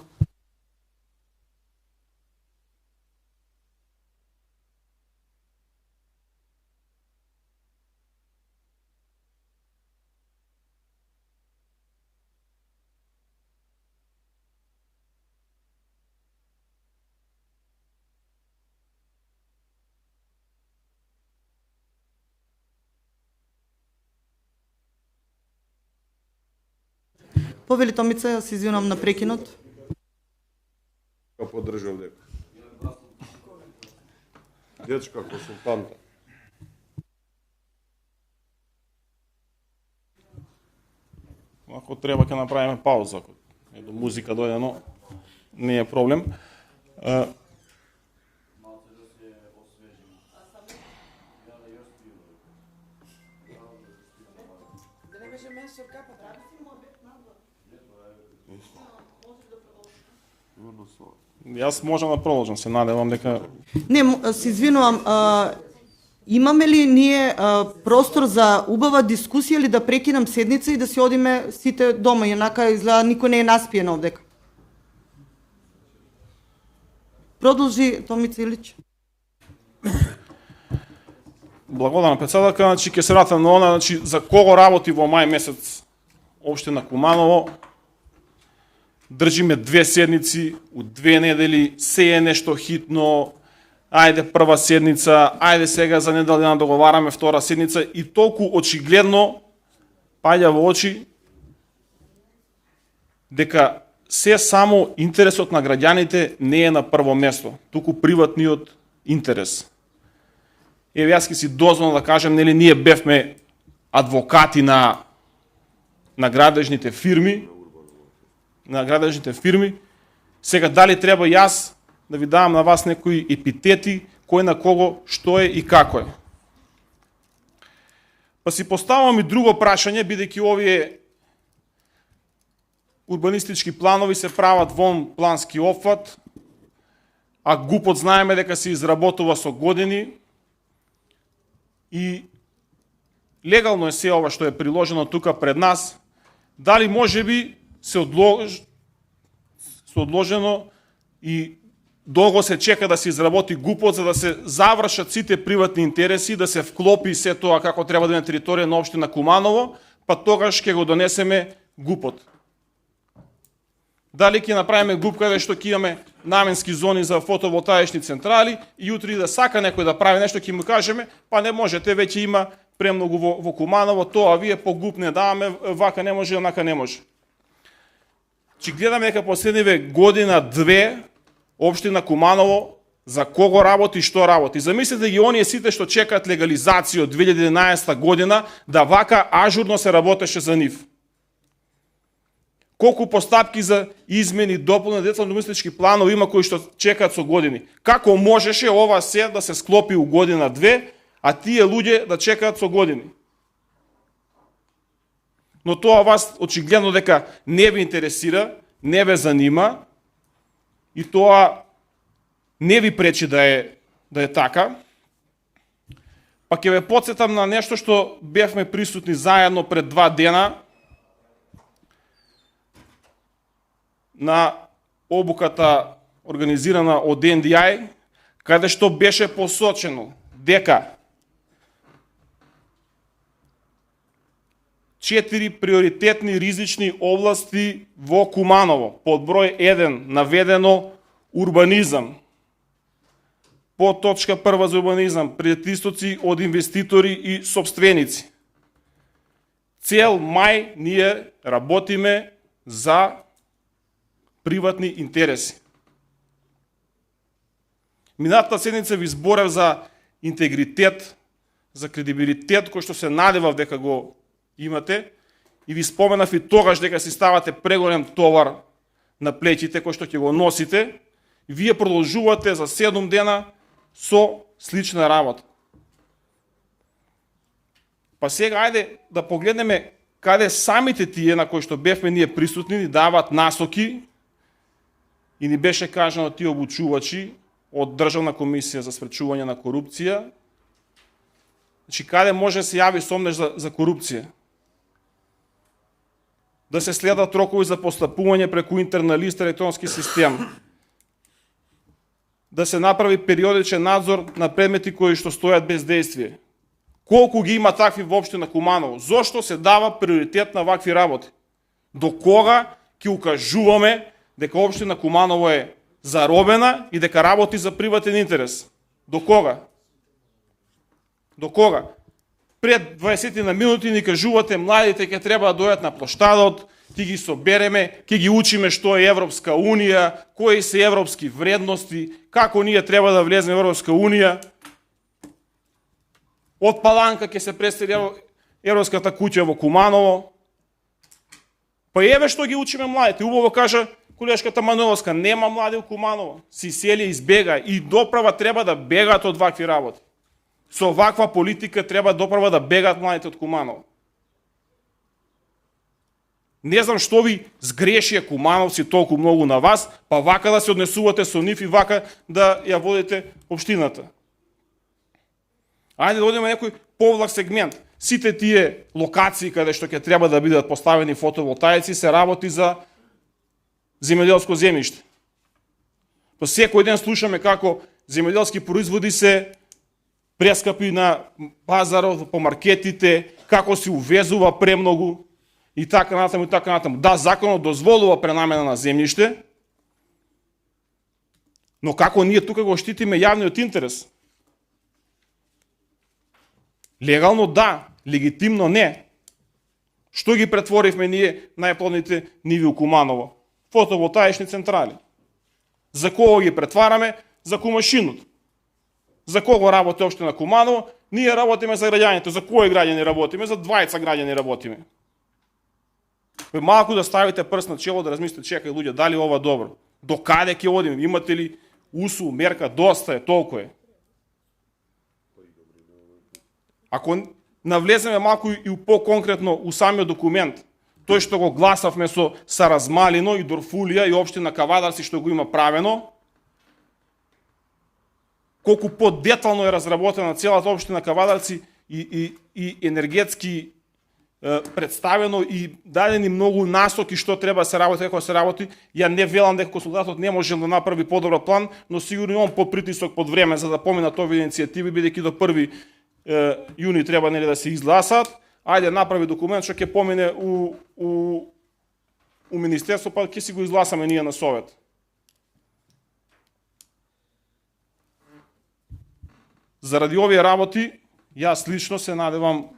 Повели Томица, јас се извинувам на прекинот. Поддржувам дека. Дечка консултанта. Ако треба ќе направиме пауза, ако до музика дојде, но не е проблем. Јас можам да продолжам, се надевам дека... Не, се извинувам, имаме ли ние простор за убава дискусија или да прекинам седница и да си одиме сите дома, инака изгледа никој не е наспиен овдека. Продолжи, Томица Илич. Благодарам, председателка, значи ќе се вратам на она, значи за кого работи во мај месец општина Куманово. Држиме 2 седници, у 2 недели, се е нешто хитно, ајде прва седница, ајде сега за недела договараме втора седница и толку очигледно паѓа во очи дека се само интересот на граѓаните не е на прво место, туку приватниот интерес. Еве јас ќе си дозволам да кажем, нели ние бевме адвокати на градежните фирми, сега дали треба јас да ви давам на вас некои епитети, кој на кого, што е и како е. Па си поставам и друго прашање, бидејќи овие урбанистички планови се прават вон плански опфат, а ГУПот знаеме дека се изработува со години и легално е се ова што е приложено тука пред нас, дали можеби се одложено и долго се чека да се изработи ГУПот за да се завршат сите приватни интереси, да се вклопи се тоа како треба да е на територија на општина Куманово, па тогаш ќе го донесеме ГУПот. Дали ќе направиме ГУП каде што ќе имаме наменски зони за фотоволтаични централи и утре да сака некој да прави нешто ќе му кажеме, па не можете, веќе има премногу во Куманово, тоа вие по ГУП не даваме, вака не може, онака не може. Че гледаме дека последниве година-две општина Куманово за кого работи и што работи. Замислете ги оние сите што чекаат легализација од 2011 година, да вака ажурно се работеше за нив. Колку постапки за измени, дополнени детални урбанистички планови има кои што чекаат со години. Како можеше ова се да се склопи у година-две, а тие луѓе да чекаат со години? Но тоа вас очигледно дека не ве интересира, не ве занима и тоа не ви пречи да е така. Па ќе ве потсетам на нешто што бевме присутни заедно пред 2 дена на обуката организирана од NDI, каде што беше посочено дека 4 приоритетни ризични области во Куманово. Под број 1 наведено урбанизам. Под точка 1 за урбанизам, притисоци од инвеститори и собственици. Цел мај ние работиме за приватни интереси. Минатата седница ви зборев за интегритет, за кредибилитет кој што се надевав дека го имате и ви споменав и тогаш дека си ставате преголем товар на плеќите кој што ќе го носите. Вие продолжувате за 7 дена со слична работа. Па сега ајде да погледнеме каде самите тие на кои што бевме ние присутни ни дават насоки и ни беше кажано тие обучувачи од Државна комисија за спречување на корупција. Значи каде може да се јави сомнеж за корупција? Да се следат рокови за постапување преку интерна листа електронски систем. Да се направи периодичен надзор на предмети кои што стојат без действие. Колку ги има такви воопшто на Куманово? Зошто се дава приоритет на вакви работи? До кога ќе укажуваме дека општина Куманово е заробена и дека работи за приватен интерес? До кога? До кога? Пред 20 на минути ни кажувате младите ќе треба да дојдат на площадот, ќе ги собереме, ќе ги учиме што е Европска Унија, кои се европски вредности, како ние треба да влеземе во Европска Унија. Од Паланка ќе се престели Европската куќа во Куманово. Па еве што ги учиме младите. Убаво кажа колешката Мануеловска, нема млади во Куманово. Си сели избега и доправа треба да бегаат од вакви работи. Со ваква политика треба доправа да бегаат младите од Куманово. Не знам што ви сгрешија кумановци толку многу на вас, па вака да се однесувате со нив и вака да ја водите општината. Ајде да одиме некој повлак сегмент. Сите тие локации каде што ќе треба да бидат поставени фотоволтаици се работи за земјоделско земјиште. По секој ден слушаме како земјоделски производи се прескапи на пазарот, по маркетите, како се увезува премногу и така натаму и така натаму. Да, законот дозволува пренамена на земјиште, но како ние тука го штитиме јавниот интерес? Легално да, легитимно не. Што ги претворивме ние најплодните ниви у Куманово? Фотоволтаични централи. За кого ги претвараме? За кумашинот. За кого работи општина Куманово? Ние работиме за граѓаните. За кои граѓани работиме? За 20 граѓани работиме. Малку да ставите прст на чело да размислите, чекај луѓе, дали ова добро? До каде ќе одиме? Имате ли усул, мерка, доста е, толку е. Ако навлеземе малку и по-конкретно у самиот документ, тој што го гласавме со Саразмалино и Дорфулија и општина Кавадарци што го има правено, колку по-детално е разработена целата општина Кавадарци и енергетски представено и дадени многу насоки што треба да се работи, како се работи. Ја не велам дека консултатот не може да направи подобар план, но сигурно он под притисок под време за да поминат овие иницијативи, бидејќи до 1 јуни треба нели да се изгласат. Ајде направи документ што ќе помине у министерство, па ќе си го изгласаме ние на совет. Заради овие работи, јас лично се надевам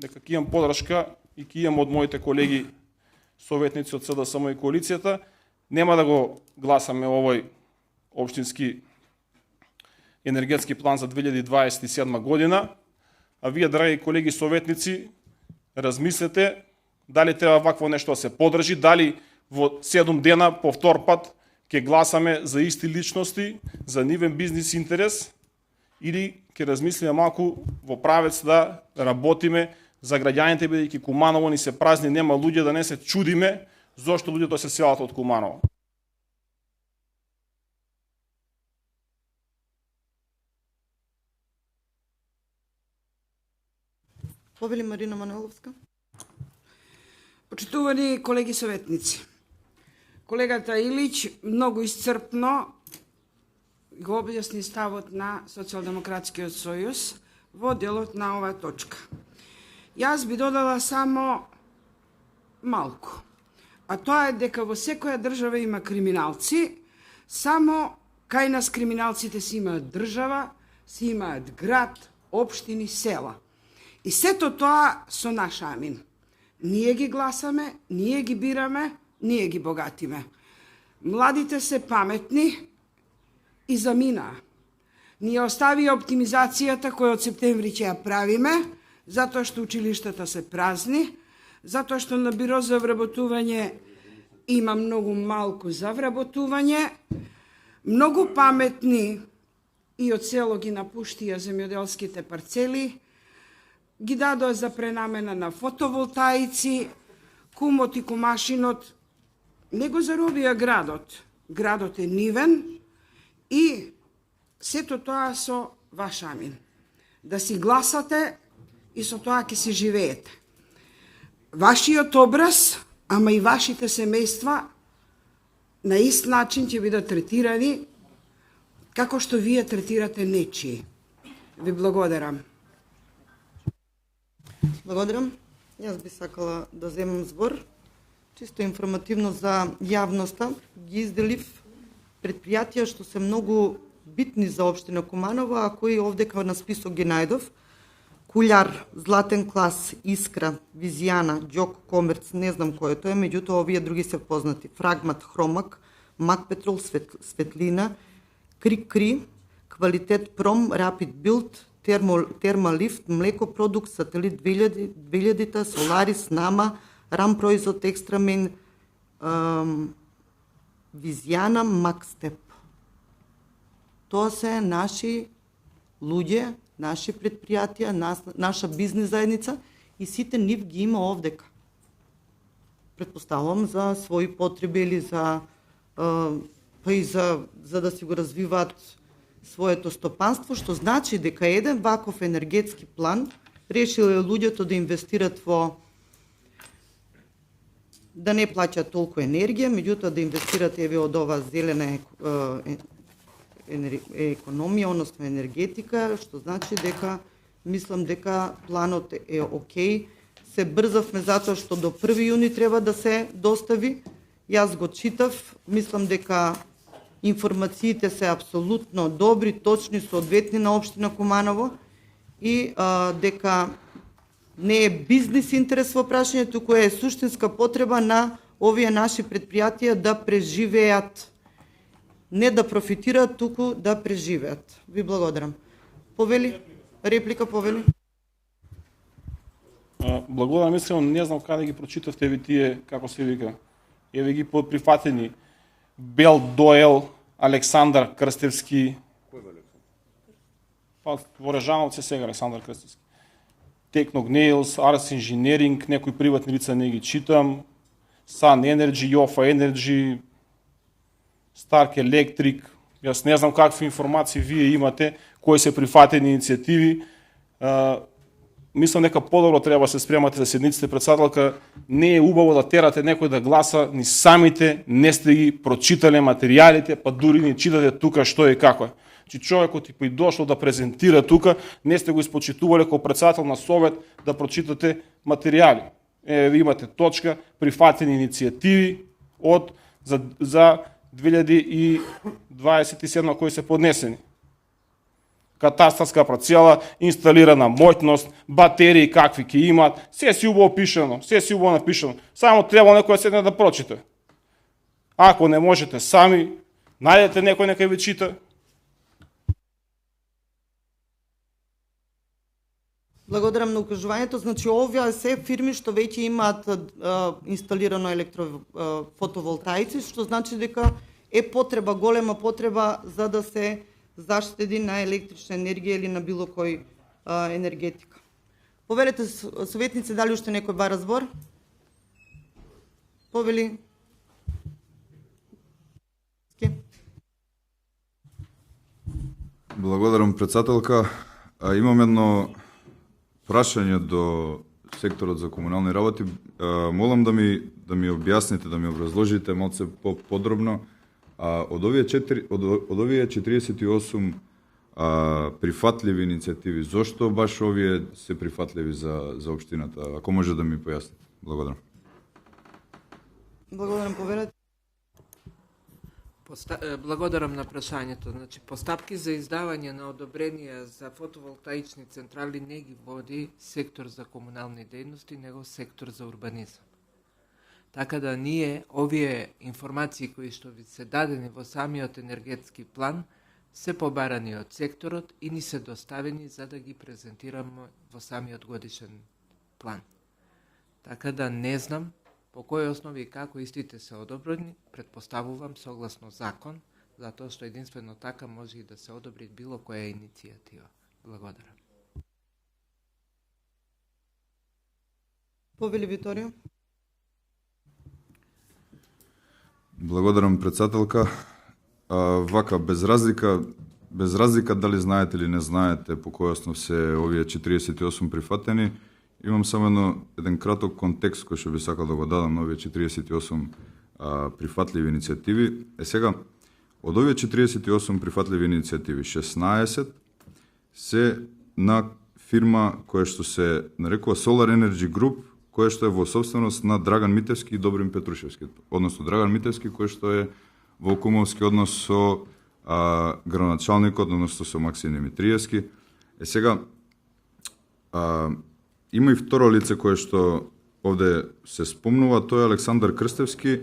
дека ќе имам подршка и ќе имам од моите колеги советници од СДСМ и коалицијата. Нема да го гласаме овој општински енергетски план за 2027 година, а вие, драги колеги советници, размислете дали треба вакво нешто да се подржи, дали во 7 дена повтор пат ќе гласаме за исти личности, за нивен бизнис интерес, или ќе размислиме малку во правец да работиме за граѓаните, бидејќи Куманово ни се празни, нема луѓе, да не се чудиме зошто луѓето се селат од Куманово. Повели Марина Мануеловска. Почитувани колеги советници, колегата Илич многу исцрпно го објасни ставот на Социјалдемократскиот сојуз во делот на оваа точка. Јас би додала само малку, а тоа е дека во секоја држава има криминалци, само кај нас криминалците си имаат држава, си имаат град, општини, села. И сето тоа со наш амин. Ние ги гласаме, ние ги бираме, ние ги богатиме. Младите се паметни и заминаа. Ние оставија оптимизацијата која од септември ќе ја правиме, затоа што училиштата се празни, затоа што на биро за вработување има многу малку за вработување, многу паметни и од село ги напуштија земјоделските парцели, ги дадоа за пренамена на фотоволтаици, кумот и кумашинот не го заробија градот. Градот е нивен и сето тоа со ваш амин. Да си гласате и со тоа ќе си живеете. Вашиот образ, ама и вашите семејства на ист начин ќе бидат третирани како што вие третирате нечии. Ви благодарам. Благодарам. Јас би сакала да земам збор. Чисто информативно за јавноста ги изделив предпријатија што се многу битни за општина Куманово, а кои овдека на список ги најдов. Куљар, Златен клас, Искра, Визијана, Џок, Комерц, не знам кој тоа е, меѓутоа овие други се познати. Фрагмат, Хромак, Мак Петрол, Светлина, Кри, Квалитет Пром, Рапид Билд, Термалифт, Млеко Продукт, Сателит 2000, Соларис, Нама, Рам Производ, Екстрамен, Визијана, Макстеп. Тоа се наши луѓе, наши предпријатија, наша бизнес заедница и сите нив ги има овдека. Предпоставувам за своји потреби или за па и за да си го развиваат своето стопанство, што значи дека еден ваков енергетски план решиле луѓето да инвестират во да не плаќаат толку енергија, меѓутоа да инвестират еве од ова зелена економија, односно енергетика, што значи дека мислам дека планот е окей. Се брзавме затоа што до 1 јуни треба да се достави. Јас го читав, мислам дека информациите се апсолутно добри, точни, соодветни на општина Куманово и дека не е бизнес интерес во прашање, туку е суштинска потреба на овие наши предпријатија да преживеат. Не да профитираат, туку да преживеат. Ви благодарам. Повели? Реплика, повели? Благодарам, искрено не знам каде ги прочитавте ви тие, како се вика. Еве ги прифатени. Бел Доел, Александар Крстевски. Кој е Александар? Па во Режановци сега Александар Крстевски. Техног Нейлс, Арс Инженеринг, некои приватни лица не ги читам. Сан Енерджи, Јофа Енерджи, Старк Електрик. Јас не знам какви информации вие имате, кои се прифатени иницијативи. Мислам дека подобро треба се спремате за седниците, председателка. Не е убаво да терате некој да гласа, ни самите не сте ги прочитале материјалите, па дури ни читате тука што е како е. Чи човекот и дошло да презентира тука, не сте го испочитувале како председател на совет да прочитате материјали. Ви имате точка, прифатени иницијативи за 2027 кои се поднесени. Катастарска парцела, инсталирана моќност, батерии какви ќе имаат, се си убаво пишано, се си убаво напишано. Само треба некој да седне да прочита. Ако не можете сами, најдете некој нека ви чита. Благодарам на укажувањето. Значи, овие се фирми што веќе имаат инсталирано фотоволтаици, што значи дека е потреба, голема потреба за да се заштеди на електрична енергија или на било кој енергетика. Повелете, советници, дали уште некој бара збор? Повели. Благодарам, председателка. Имам едно прашање до секторот за комунални работи. Молам да ми објасните, да ми образложите малце по-подробно од овие 48 прифатливи иницијативи, зошто баш овие се прифатливи за општината? Ако може да ми појасните. Благодарам. Благодарам, поверете. Благодарам на прашањето. Значи, постапки за издавање на одобренија за фотоволтаични централи не ги води сектор за комунални дејности, него сектор за урбанизам. Така да ние, овие информации кои што ви се дадени во самиот енергетски план, се побарани од секторот и ни се доставени за да ги презентираме во самиот годишен план. Така да не знам по кој основи и како истите се одобрени, предпоставувам согласно закон, затоа што единствено така може и да се одобри било која иницијатива. Благодарам. Повели Виторио. Благодарам, председателка. Вака, без разлика дали знаете или не знаете по кој основ се овие 48 прифатени, имам само еден краток контекст кој што би сакал да го дадам на овие 48 прифатливи иницијативи. Сега, од овие 48 прифатливи иницијативи, 16 се на фирма која што се нарекува Solar Energy Group, која што е во собственост на Драган Митевски и Добрин Петрушевски. Односно, Драган Митевски, кој што е во кумовски однос со градоначалникот, односно со Максим Димитриевски. Сега, има и второ лице кое што овде се спомнува, тој е Александар Крстевски,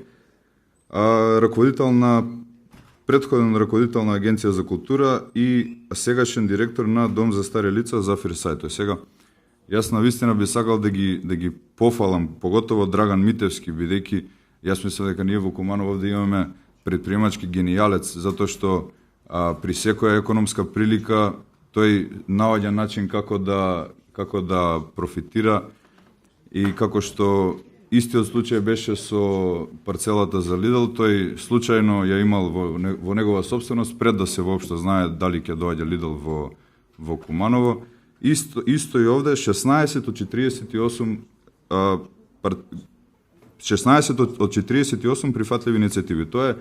предходен ръководител на Агенција за култура и сегашен директор на Дом за стари лица за Фирсајто. Сега, јас навистина би сакал да ги пофалам, поготово Драган Митевски, бидејќи јас мислам дека ние во Куманово овде имаме предприемачки генијалец, затоа што при секоја економска прилика тој наоѓа начин како да профитира, и како што истиот случај беше со парцелата за Лидл, тој случајно ја имал во негова собственост пред да се воопшто знае дали ќе доаѓа Лидл во Куманово. Исто и овде 16 од 48 прифатливи иницијативи. Тоа е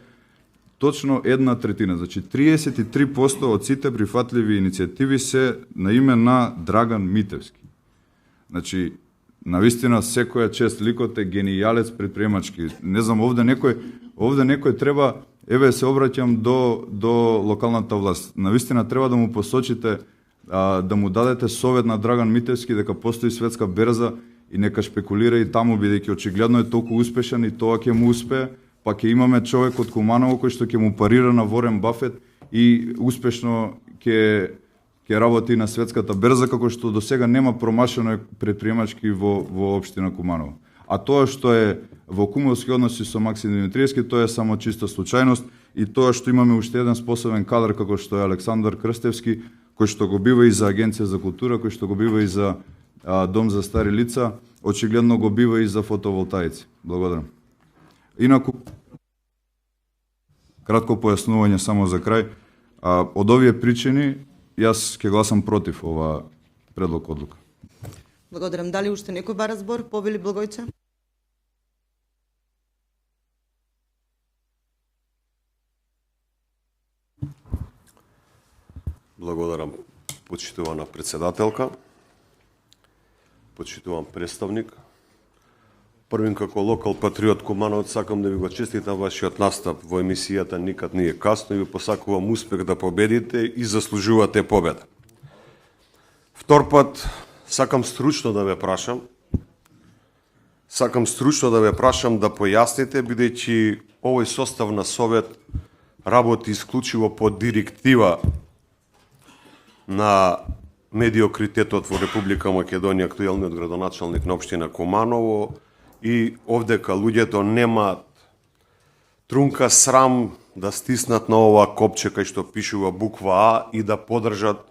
точно 1/3. Значи 33% од сите прифатливи иницијативи се на име на Драган Митевски. Значи, навистина секоја чест, ликот е генијалец предприемачки. Не знам, овде некој треба, еве се обраќам до локалната власт. Навистина треба да му посочите, да му дадете совет на Драган Митевски дека постои светска берза и нека шпекулира и таму, бидејќи очигледно е толку успешен и тоа ќе му успее, па ќе имаме човек од Куманово кој што ќе му парира на Ворен Бафет и успешно ќе работи на светската берза, како што до сега нема промашено предприемачки во општина Куманово. А тоа што е во кумовски односи со Максим Димитриевски, тоа е само чиста случајност, и тоа што имаме уште еден способен кадар како што е Александар Крстевски, кој што го бива и за Агенција за култура, кој што го бива и за Дом за стари лица, очигледно го бива и за фотоволтаици. Благодарам. Инаку, кратко појаснување само за крај. Од овие причини, јас ќе гласам против ова предлог одлука. Благодарам. Дали уште некој бара збор? Повели Благојче. Благодарам, почитувана председателка, почитуван представник. Првин како локал патриот Кумановец сакам да ви го честитам вашиот настап во емисијата Никад не е касно и ви посакувам успех да победите и заслужувате победа. Втор пат сакам стручно да ве прашам да појасните, бидејќи овој состав на совет работи исклучиво по директива на медиокритетот во Република Македонија, актуелниот градоначалник на општина Куманово, и овдека луѓето немаат трунка срам да стиснат на ова копче кај што пишува буква А и да подржат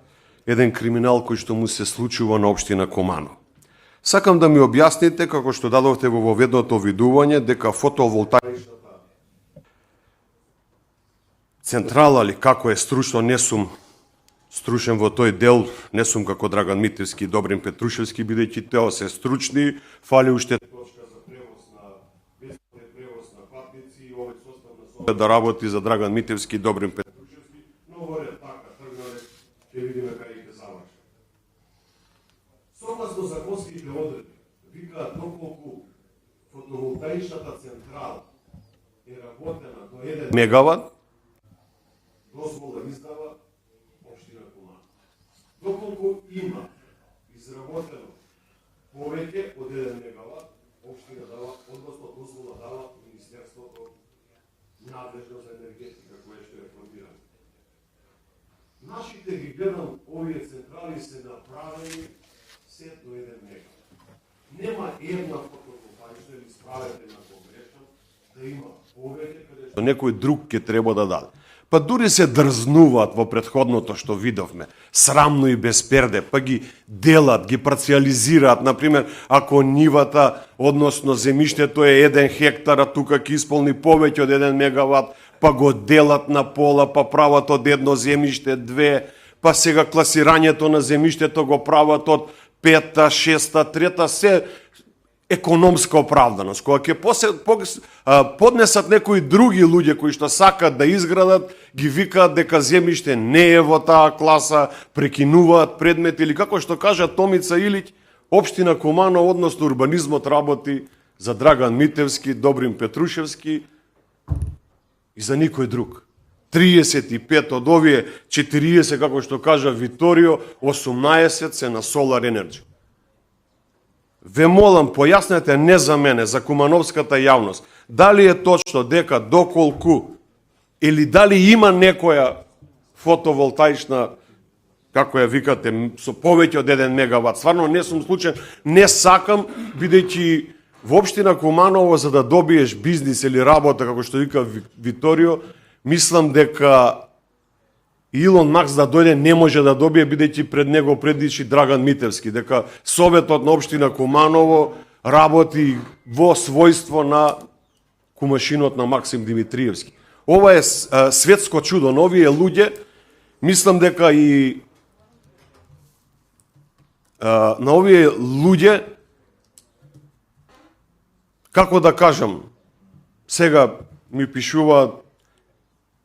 еден криминал кој што му се случува на општина Куманово. Сакам да ми објасните, како што дадовте во воведното видување, дека фотоволтаичната централа, или како е стручно, не сум стручен во тој дел, не сум како Драган Митевски и Добрин Петрушевски, бидејќи тео се стручни, фали уште точка за превоз на бесплатен превоз на патници и овој состав на да работи за Драган Митевски и Добрин Петрушевски, но во ред така тргнале, ќе видиме кај ќе заврши. Согласно законските одредби, викаат доколку фотоволтаичната централа е работена до 1 мегават, дозвола издава општина Куманово. Доколку има изработено повеќе од 1 мегават, општина дава, односно дозвола дава Министерството надлежно за енергетика, кое што е формирано. Нашите ги гледам, овие централи се направени се до 1 мегават. Нема една фотоволтаична или справете на погрешно да има повеќе каде што некој друг ќе треба да даде. Па дури се дрзнуваат во претходното што видовме, срамно и без перде, па ги делат, ги парциализираат, например, ако нивата, односно земјиштето е 1 хектар, а тука ќе исполни повеќе од 1 мегават, па го делат на пола, па прават од едно земјиште 2, па сега класирањето на земјиштето го прават од 5-та, 6-та, 3-та, се економска оправданост. Кога ќе поднесат некои други луѓе кои што сакат да изградат, ги викаат дека земјиште не е во таа класа, прекинуваат предмети или како што кажа Томица Илиќ, општина Куманово, односно урбанизмот работи за Драган Митевски, Добрин Петрушевски и за никој друг. 35 од овие 40, како што кажа Виторио, 18 се на Solar Energy. Ве молам, појаснете не за мене, за кумановската јавност, дали е точно дека доколку или дали има некоја фотоволтаична, како ја викате, со повеќе од 1 мегават. Стварно не сум случаен, не сакам, бидејќи во општина Куманово за да добиеш бизнис или работа, како што вика Виторио, мислам дека Илон Макс да дојде не може да добие, бидејќи пред него предиши Драган Митевски, дека Советот на општина Куманово работи во својство на кумашинот на Максим Димитриевски. Ова е светско чудо, но овие луѓе, мислам дека и на овие луѓе, како да кажам, сега ми пишуваат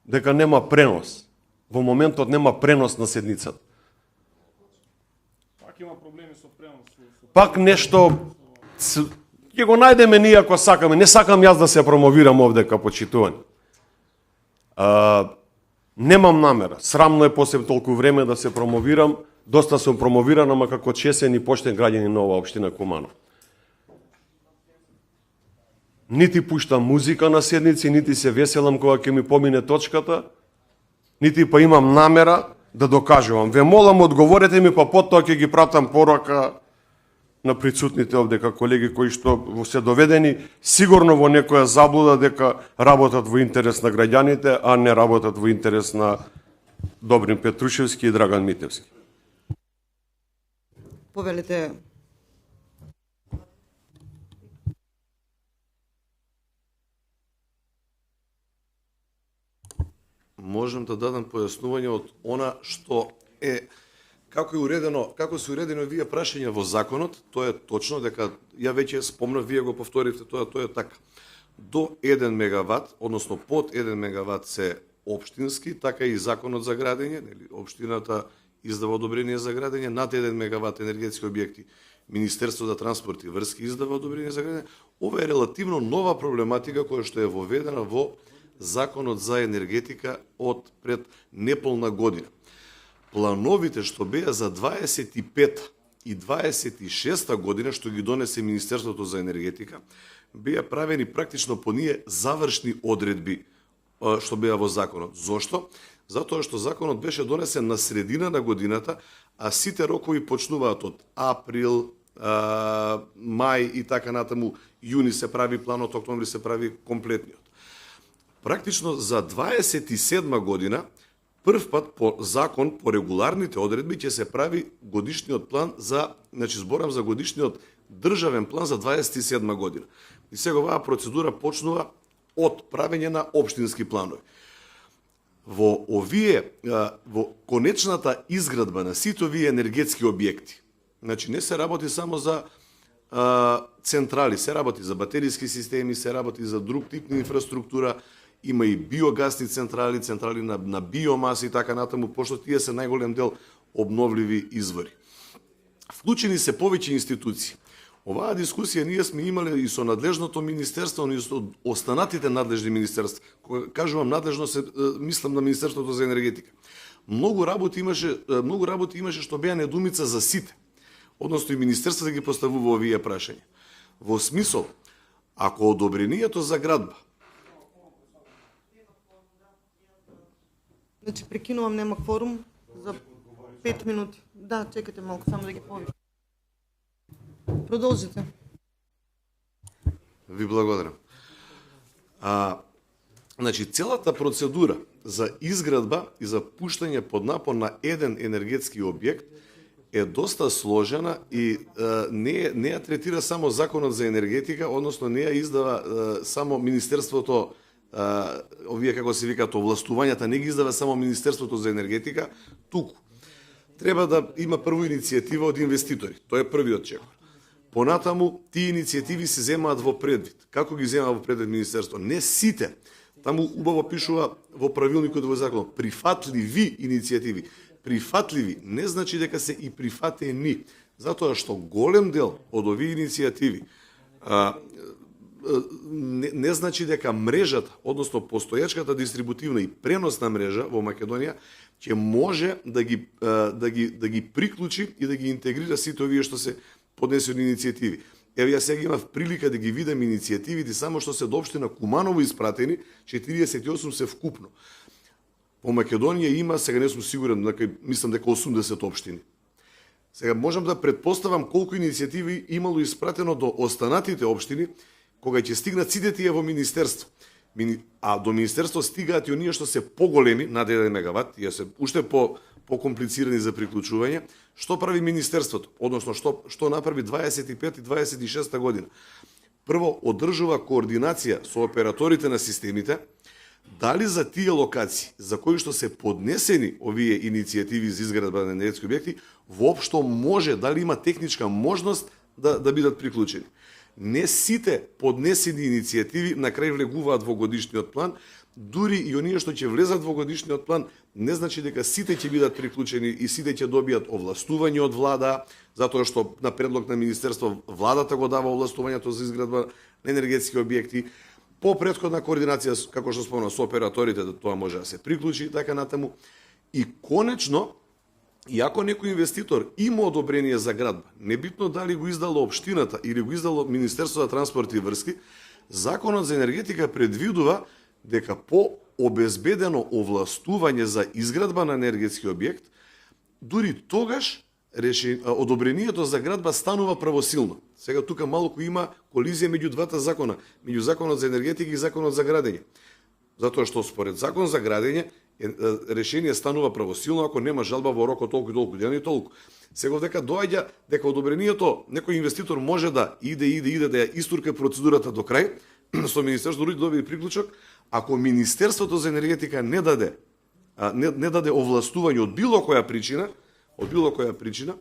дека нема пренос. Во моментот нема пренос на седницата. Пак има проблеми со пренос. Пак нешто ќе го најдеме ние ако сакаме. Не сакам јас да се промовирам овдека, почитувани. Немам намера. Срамно е после толку време да се промовирам. Доста сум промовиран, ама како чесен и поштен граѓанин на оваа општина Куманово. Нити пуштам музика на седници, нити се веселам кога ќе ми помине точката, нити па имам намера да докажувам. Ве молам, одговорете ми, па потоа ќе ги пратам порака на присутните овдека колеги кои што се доведени сигурно во некоја заблуда дека работат во интерес на граѓаните, а не работат во интерес на Добрин Петрушевски и Драган Митевски. Повелите. Можем да дадам појаснување од она што е како се уредено вие прашања во законот. Тоа е точно дека ја веќе спомнав, вие го повторивте тоа е така. До 1 мегават, односно под 1 мегават се општински, така и законот за градење, нели, општината издава одобрение за градење, над 1 мегават енергетски објекти Министерството за транспорт и врски издава одобрение за градење. Ова е релативно нова проблематика која што е воведена во Законот за енергетика од пред неполна година. Плановите што беа за 25 и 26 година, што ги донесе Министерството за енергетика, беа правени практично по ние завршни одредби што беа во законот. Зошто? Затоа што законот беше донесен на средина на годината, а сите рокови почнуваат од април, мај и така натаму, јуни се прави планот, октомври се прави комплетниот. Практично за 27 година, прв пат по закон, по регуларните одредби, ќе се прави годишниот план за, значи зборам за годишниот државен план за 27 година. И сега оваа процедура почнува од правење на општински планови. Во конечната изградба на сите овие енергетски објекти, значи не се работи само за централи, се работи за батериски системи, се работи за друг тип на инфраструктура има и биогасни централи, централи на биомаса и така натаму, пошто тие се најголем дел обновливи извори. Вклучени се повеќе институции. Оваа дискусија ние сме имале и со надлежното министерство, и со останатите надлежни министерства. Кога кажувам надлежно, мислам на Министерството за енергетика. Многу работи имаше што беа недумица за сите. Односно и министерството да ги поставува овие прашања. Во смисол, ако одобрението за градба Значи, прекинувам, нема кворум за 5 минути. Да, чекате малку, само да ги повикам. Продолжите. Ви благодарам. Значи, целата процедура за изградба и за пуштање под напон на еден енергетски објект е доста сложена и не ја третира само Законот за енергетика, односно не ја издава само Министерството, овие како се викаат овластувањата, не ги издава само Министерството за енергетика, туку треба да има прво иницијатива од инвеститори. Тоа е првиот чекор. Понатаму, тие иницијативи се земаат во предвид. Како ги зема во предвид Министерство? Не сите. Таму убаво пишува во правилникот во законот прифатливи иницијативи. Прифатливи не значи дека се и прифатени, затоа што голем дел од овие иницијативи не значи дека мрежата, односно постојачката дистрибутивна и преносна мрежа во Македонија ќе може да ги приклучи и да ги интегрира сите овие што се поднесени иницијативи. Еве, јас сега имав прилика да ги видам иницијативите само што се до општина Куманово испратени, 48 се вкупно. Во Македонија има, сега не сум сигурен, мислам дека 80 општини. Сега можам да предпоставам колку иницијативи имало испратено до останатите општини, кога ќе стигнат сите тие во министерство. А до министерство стигаат и оние што се поголеми, над 1 мегават, тие се уште покомплицирани за приклучување. Што прави министерството? Односно, што направи 25 и 26 година? Прво, одржува координација со операторите на системите, дали за тие локации, за кои што се поднесени овие иницијативи за изградба на енергетски објекти, воопшто може, дали има техничка можност да бидат приклучени. Не сите поднесени иницијативи на крај влегуваат во годишниот план, дури и оние што ќе влезат во годишниот план, не значи дека сите ќе бидат приклучени и сите ќе добијат овластување од влада, затоа што на предлог на министерство владата го дава овластувањето за изградба на енергетски објекти. По претходна координација, како што спомнав, со операторите, тоа може да се приклучи и така натаму. И конечно, иако некој инвеститор има одобрение за градба, небитно дали го издало општината или го издало Министерство за транспорт и врски, Законот за енергетика предвидува дека по обезбедено овластување за изградба на енергетски објект, дури тогаш одобрението за градба станува правосилно. Сега тука малку има колизија меѓу двата закона, меѓу Законот за енергетика и Законот за градење. Затоа што според Закон за градење решение станува правосилно ако нема жалба во рок од толку и толку дена и толку. Сега дека доаѓа дека одобрението некој инвеститор може да иде да ја истурка процедурата до крај, со Министерството дури добие приклучок, ако Министерството за енергетика не даде овластување од било која причина,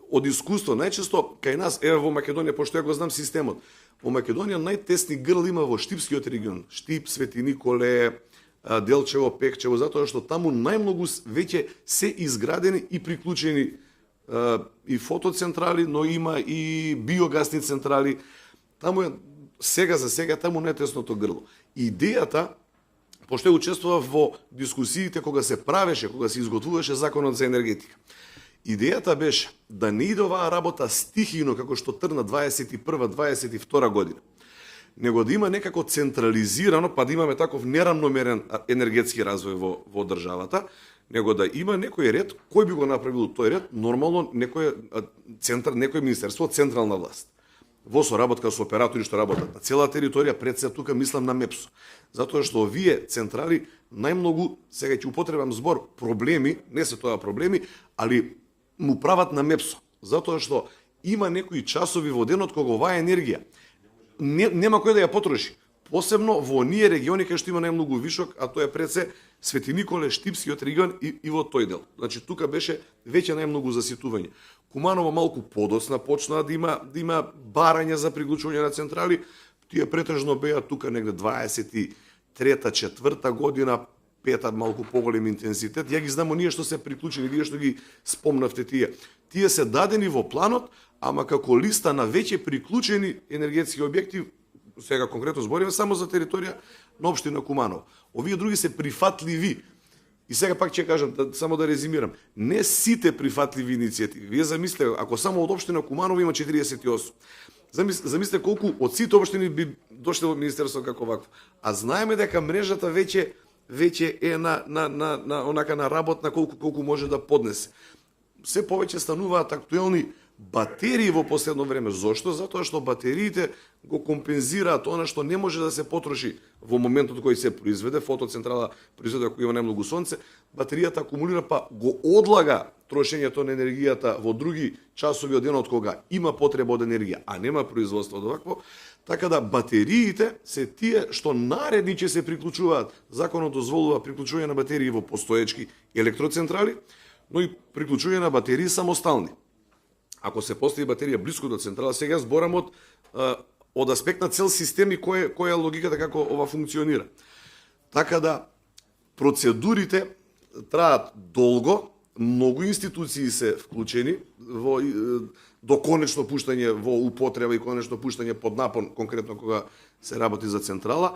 од искуство најчесто кај нас, еве во Македонија, пошто ја го знам системот, во Македонија најтесни грл има во Штипскиот регион, Штип, Свети Николе, Делчево, Пекчево, затоа што таму најмногу веќе се изградени и приклучени и фотоцентрали, но има и биогасни централи. Таму е сега таму најтесното грло. Идејата, пошто учествував во дискусиите кога се правеше, кога се изготвуваше Законот за енергетика. Идејата беше да не иде оваа работа стихијно како што тргна 21-22 година, него да има некако централизирано, па да имаме таков нерамномерен енергетски развој во државата, него да има некој ред, кој би го направил тој ред, нормално некој министерство, централна власт. Во соработка со оператори што работат на цела територија, пред се тука мислам на МЕПСО. Затоа што овие централи најмногу, сега ќе употребам збор, проблеми, не се тоа проблеми, али му прават на МЕПСО. Затоа што има некои часови во денот кога оваа енергија нема кој да ја потроши. Посебно во оние региони кај што има најмногу вишок, а тоа е пред се Свети Николе, Штипскиот регион и во тој дел. Значи тука беше веќе најмногу заситување. Куманово малку подоцна почнаа да има барање за приклучување на централи, тие претежно беа тука негде 23 трета, четврта година, пета малку поголем интензитет. Ја ги знам оние што се приклучени, вие што ги спомнавте тие. Тие се дадени во планот, ама како листа на веќе приклучени енергетски објекти, сега конкретно збориме само за територија на општина Куманово. Овие други се прифатливи. И сега пак ќе кажам, само да резимирам, не сите прифатливи иницијативи. Вие замислете, ако само од општина Куманово има 48. Замислете колку од сите општини би дошле во министерство како вакво. А знаеме дека мрежата веќе е на онака на работна колку може да поднесе. Се повеќе стануваат актуелни батерии во последно време. Зошто? Затоа што батериите го компензираат она што не може да се потроши во моментот кој се произведе, фотоцентрала произведе ако има најмногу сонце, батеријата акумулира па го одлага трошењето на енергијата во други часови од денот кога има потреба од енергија, а нема производство од вакво. Така да батериите се тие што наредни ќе се приклучуваат. Законот дозволува приклучување на батерии во постоечки електроцентрали, но и приклучување на батерии самостални. Ако се постави батерија блиску до централа, сега зборам од аспект на цел систем и која е логиката како ова функционира. Така да процедурите траат долго, многу институции се вклучени до конечно пуштање во употреба и конечно пуштање под напон, конкретно кога се работи за централа.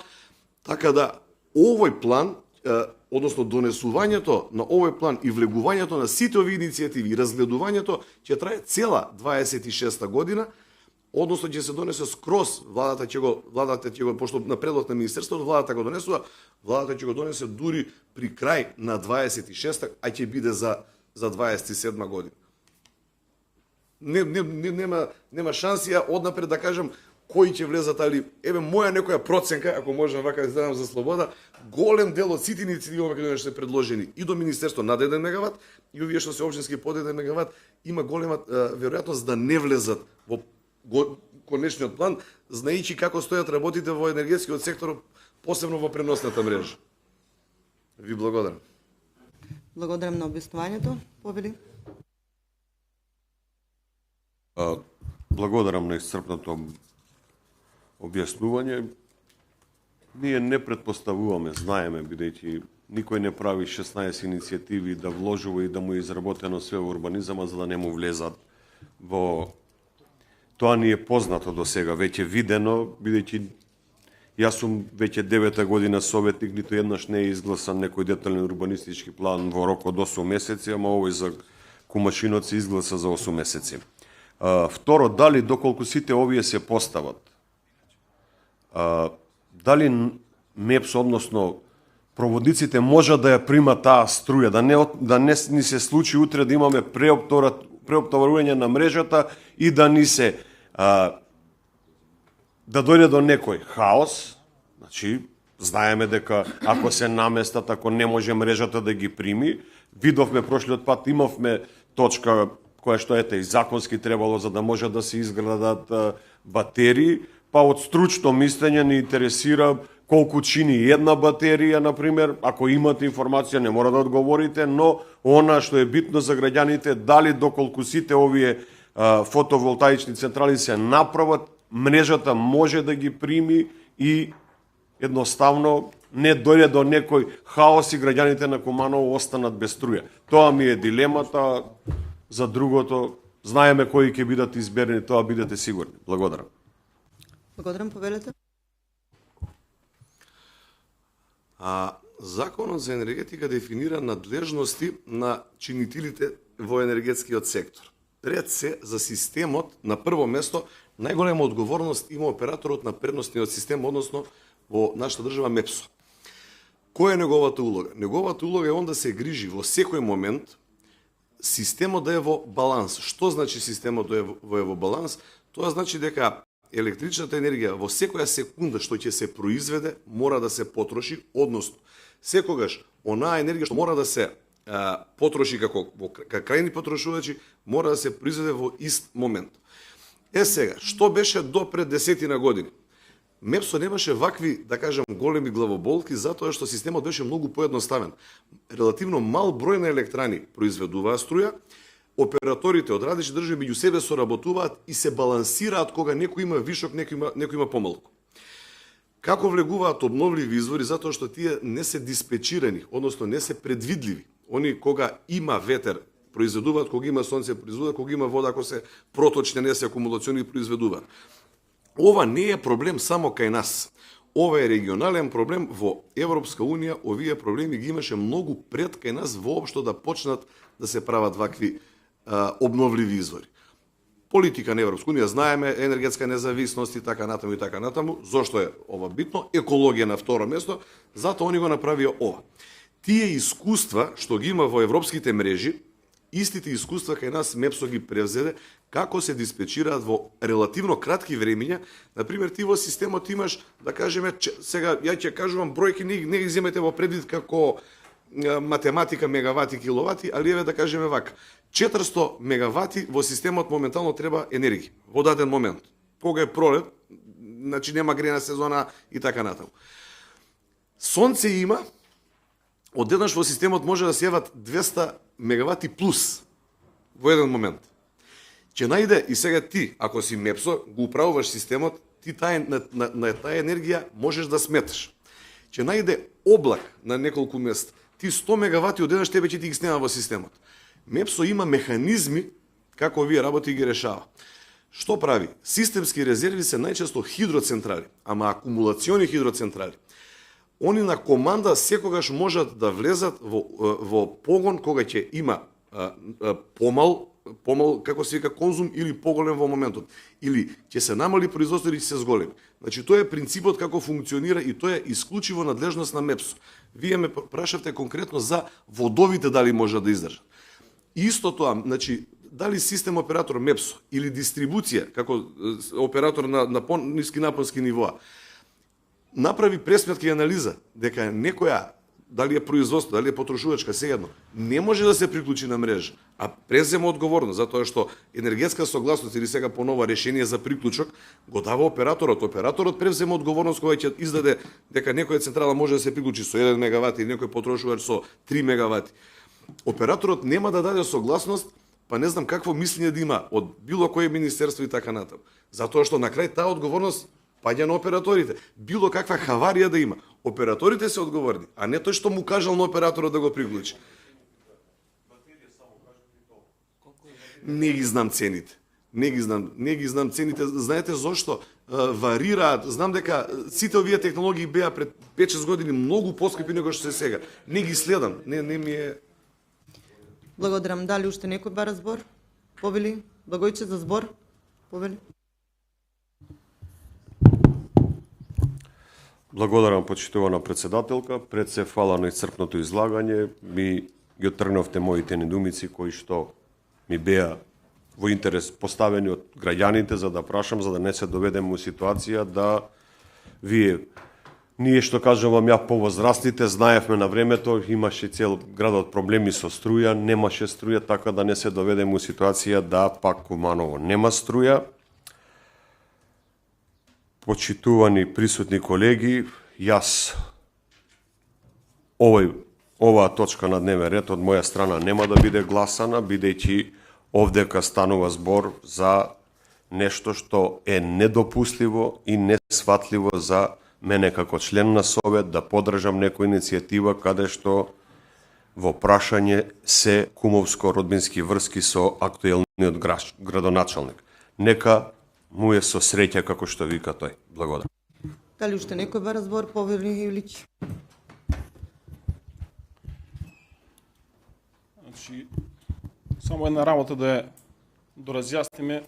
Така да овој план, односно донесувањето на овој план и влегувањето на сите овие иницијативи и разгледувањето ќе трае цела 26-та година, односно ќе се донесе скроз, владата ќе го, пошто на предлог на министерството, владата го донесува, владата ќе го донесе дури при крај на 26-та, а ќе биде за 27 година. Нема шанси ја однапред да кажам кои ќе влезат, али еве моја некоја проценка, ако можам вака да задам за слобода, голем дел од сите иницијативи во Македонија што се предложени и до министерство над 1 мегават и овие што се општински под 1 мегават, има голема веројатност да не влезат во конечниот план, знаејќи како стојат работите во енергетскиот сектор, посебно во преносната мрежа. Ви благодарам. Благодарам на објаснувањето. Повели. Благодарам на исцрпното објаснување. Ние не претпоставуваме, знаеме, бидејќи никој не прави 16 иницијативи да вложува и да му е изработено све во урбанизама за да не му влезат во... Тоа ни е познато до сега, веќе видено, бидејќи јас сум веќе 9-та година советник, ниту еднаш не е изгласан некој детален урбанистички план во рок од 8 месеци, ама овој за Кумашинот се изгласа за 8 месеци. Второ, дали доколку сите овие се постават, дали МЕПС, односно проводниците, можат да ја примат таа струја, да не ни се случи утре да имаме преоптоварување на мрежата и да ни се да дојде до некој хаос. Значи, знаеме дека ако се наместат, ако не може мрежата да ги прими, видовме прошлиот пат, имавме точка која што ете и законски требало за да може да се изградат батерии, па од стручно мислење ни интересира колку чини една батерија, например. Ако имате информација, не мора да одговорите, но она што е битно за граѓаните, дали доколку сите овие фотоволтаични централи се направат, мрежата може да ги прими и едноставно не дојде до некој хаос и граѓаните на Куманово останат без струја. Тоа ми е дилемата. За другото, знаеме кои ќе бидат изберени, тоа бидете сигурни. Благодарам. Благодарам, повелете. Законот за енергетика дефинира надлежности на чинителите во енергетскиот сектор. Пред се за системот, на прво место, најголема одговорност има операторот на предносниот систем, односно во нашата држава МЕПСО. Која е неговата улога? Неговата улога е он да се грижи во секој момент системот да е во баланс. Што значи системот да е во баланс? Тоа значи дека електричната енергија во секоја секунда што ќе се произведе мора да се потроши, односно секогаш онаа енергија што мора да се потроши како крајни потрошувачи мора да се произведе во ист момент. Сега, што беше до пред 10 години? МЕПСО немаше вакви, да кажам, големи главоболки, затоа што системот беше многу поедноставен. Релативно мал број на електрани произведуваа струја, операторите од различни држави меѓу себе соработуваат и се балансираат кога некој има вишок, некој има помалку. Како влегуваат обновливи извори? Затоа што тие не се диспечирани, односно не се предвидливи. Они кога има ветер произведуваат, кога има сонце произведуваат, кога има вода, ако се проточни, не се акумулациони произведуваат. Ова не е проблем само кај нас. Ова е регионален проблем во Европска Унија, овие проблеми ги имаше многу пред кај нас воопшто да почнат да се прават вакви обновливи извори. Политика на Европска Унија, знаеме, енергетска независност и така натаму и така натаму. Зошто е ова битно? Екологија на второ место, затоа они го направија ова. Тие искуства што ги има во европските мрежи, истите искуства кај нас МЕПСО ги превзеде како се диспечираат во релативно кратки времиња. Например, ти во системот имаш, да кажеме, сега ја ќе кажувам бројки, не ги земете во предвид како математика, мегавати, киловати, али еве да кажеме вака. 400 мегавати во системот моментално треба енергија во даден момент. Кога е пролет, значи нема грејна сезона и така натаму. Сонце има, одеднаш во системот може да се јават 200 мегавати плюс во еден момент. Ќе најде и сега ти, ако си МЕПСО, го управуваш системот, ти на таа енергија можеш да сметаш. Ќе најде облак на неколку места. Ти 100 мегавати одеднаш тебе ќе ти ги снема во системот. МЕПСО има механизми како овие работи ги решава. Што прави? Системски резерви се најчесто хидроцентрали, ама акумулациони хидроцентрали. Они на команда секогаш можат да влезат во погон кога ќе има помал, како се вика, конзум или поголем во моментот. Или ќе се намали производство или ќе се зголеми. Значи, тоа е принципот како функционира и тоа е исклучиво надлежност на МЕПСО. Вие ме прашавте конкретно за водовите дали можат да издржат. Исто тоа, значи, дали систем оператор МЕПСО или дистрибуција, како оператор на по-ниски напонски нивоа, направи пресметка и анализа дека некоја, дали е производство, дали е потрошувачка, сегедно, не може да се приклучи на мрежа, а презема одговорност, затоа што енергетска согласност или сега понова решение за приклучок го дава операторот. Операторот превзема одговорност кога ќе издаде дека некоја централа може да се приклучи со 1 мегават или некој потрошувач со 3 мегавати. Операторот нема да даде согласност, па не знам какво мислење да има од било кое министерство и така натаму. Затоа што на крај таа одговорност паѓа на операторите. Било каква хаварија да има, операторите се одговорни, а не тој што му кажал на операторот да го приклучи. Не ги знам цените. Не ги знам цените. Знаете зошто? Варираат. Знам дека сите овие технологии беа пред 5-6 години многу поскапи него што се сега. Не ги следам. Не ми е. Благодарам. Дали уште некој бара збор? Повели? Благојче за збор? Повели? Благодарам, почитувана председателка. Пред се фала на исцрпното излагање. Ми ги отргнавте моите недумици кои што ми беа во интерес поставени од граѓаните за да прашам, за да не се доведеме у ситуација да ние што кажувам ја повозрастните, знаевме на времето, имаше цел градот проблеми со струја, немаше струја, така да не се доведеме у ситуација да пак Куманово нема струја. Почитувани присутни колеги, јас оваа точка на дневен ред од моја страна нема да биде гласана, бидејќи овдека станува збор за нешто што е недопустливо и несватливо за мене како член на Совет да поддржам некоја иницијатива каде што во прашање се кумовско-родбински врски со актуелниот градоначалник. Нека му е со среќа како што вика тој. Благодарам. Дали уште некој бара збор? Повели Илич. Значи, само една работа да ја доразјасниме.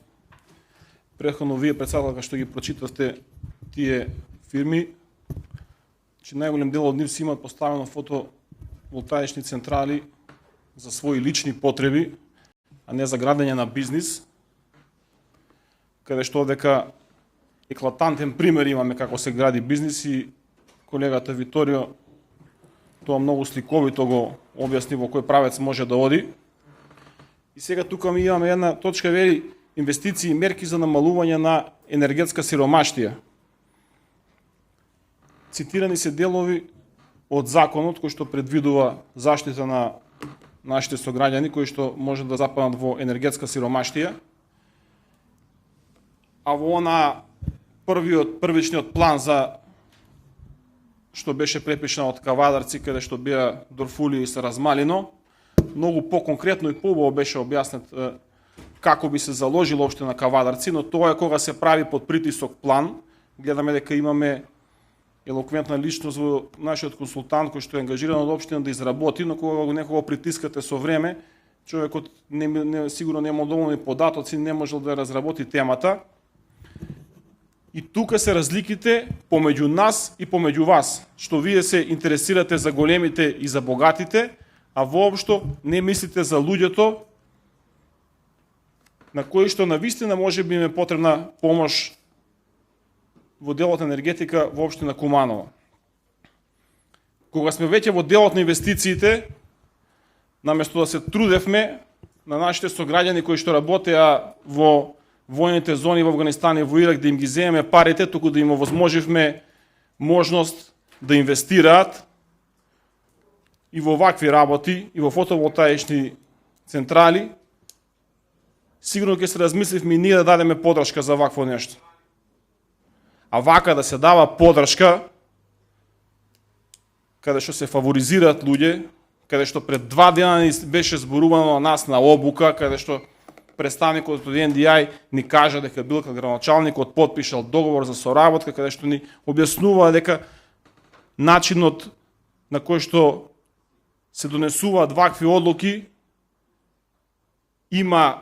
Претходно вие председателка што ги прочитавте тие фирми, че најголем дел од нив си имаат поставено фотоволтаични централи за своји лични потреби, а не за градење на бизнис, каде што дека еклатантен пример имаме како се гради бизнис и колегата Виторио тоа многу сликовито го објасни во кој правец може да оди. И сега тука ми имаме една точка, вели инвестиции и мерки за намалување на енергетска сиромаштија. Цитирани се делови од законот кој што предвидува заштита на нашите сограѓани кои што може да западнат во енергетска сиромаштија. А во првичниот план за што беше препишана од Кавадарци, каде што беа Дорфулио и Саразмалино. Многу по-конкретно и по-убаво беше објаснет како би се заложила општина Кавадарци, но тоа е кога се прави под притисок план. Гледаме дека имаме елоквентна личност во нашиот консултант кој што е ангажиран од општина да изработи, но кога некого притискате со време, човекот сигурно нема доволни податоци, не можел да разработи темата. И тука се разликите помеѓу нас и помеѓу вас, што вие се интересирате за големите и за богатите, а воопшто не мислите за луѓето на кои што навистина може би им е потребна помош во делот енергетика во општина Куманово. Кога сме веќе во делот на инвестициите, наместо да се трудевме на нашите сограѓани кои што работеа во војните зони во Афганистан и во Ирак да им ги земеме парите, туку да им овозможивме можност да инвестираат и во вакви работи, и во фотоволтаични централи, сигурно ќе се размисливме и ние да дадеме подршка за вакво нешто. А вака да се дава подршка, каде што се фаворизираат луѓе, каде што пред 2 дена ни беше зборувано на нас на обука, каде што представникот од NDI ни кажа дека бил градоначалникот потпишал договор за соработка, каде што ни објаснува дека начинот на кој што се донесуваат вакви одлуки има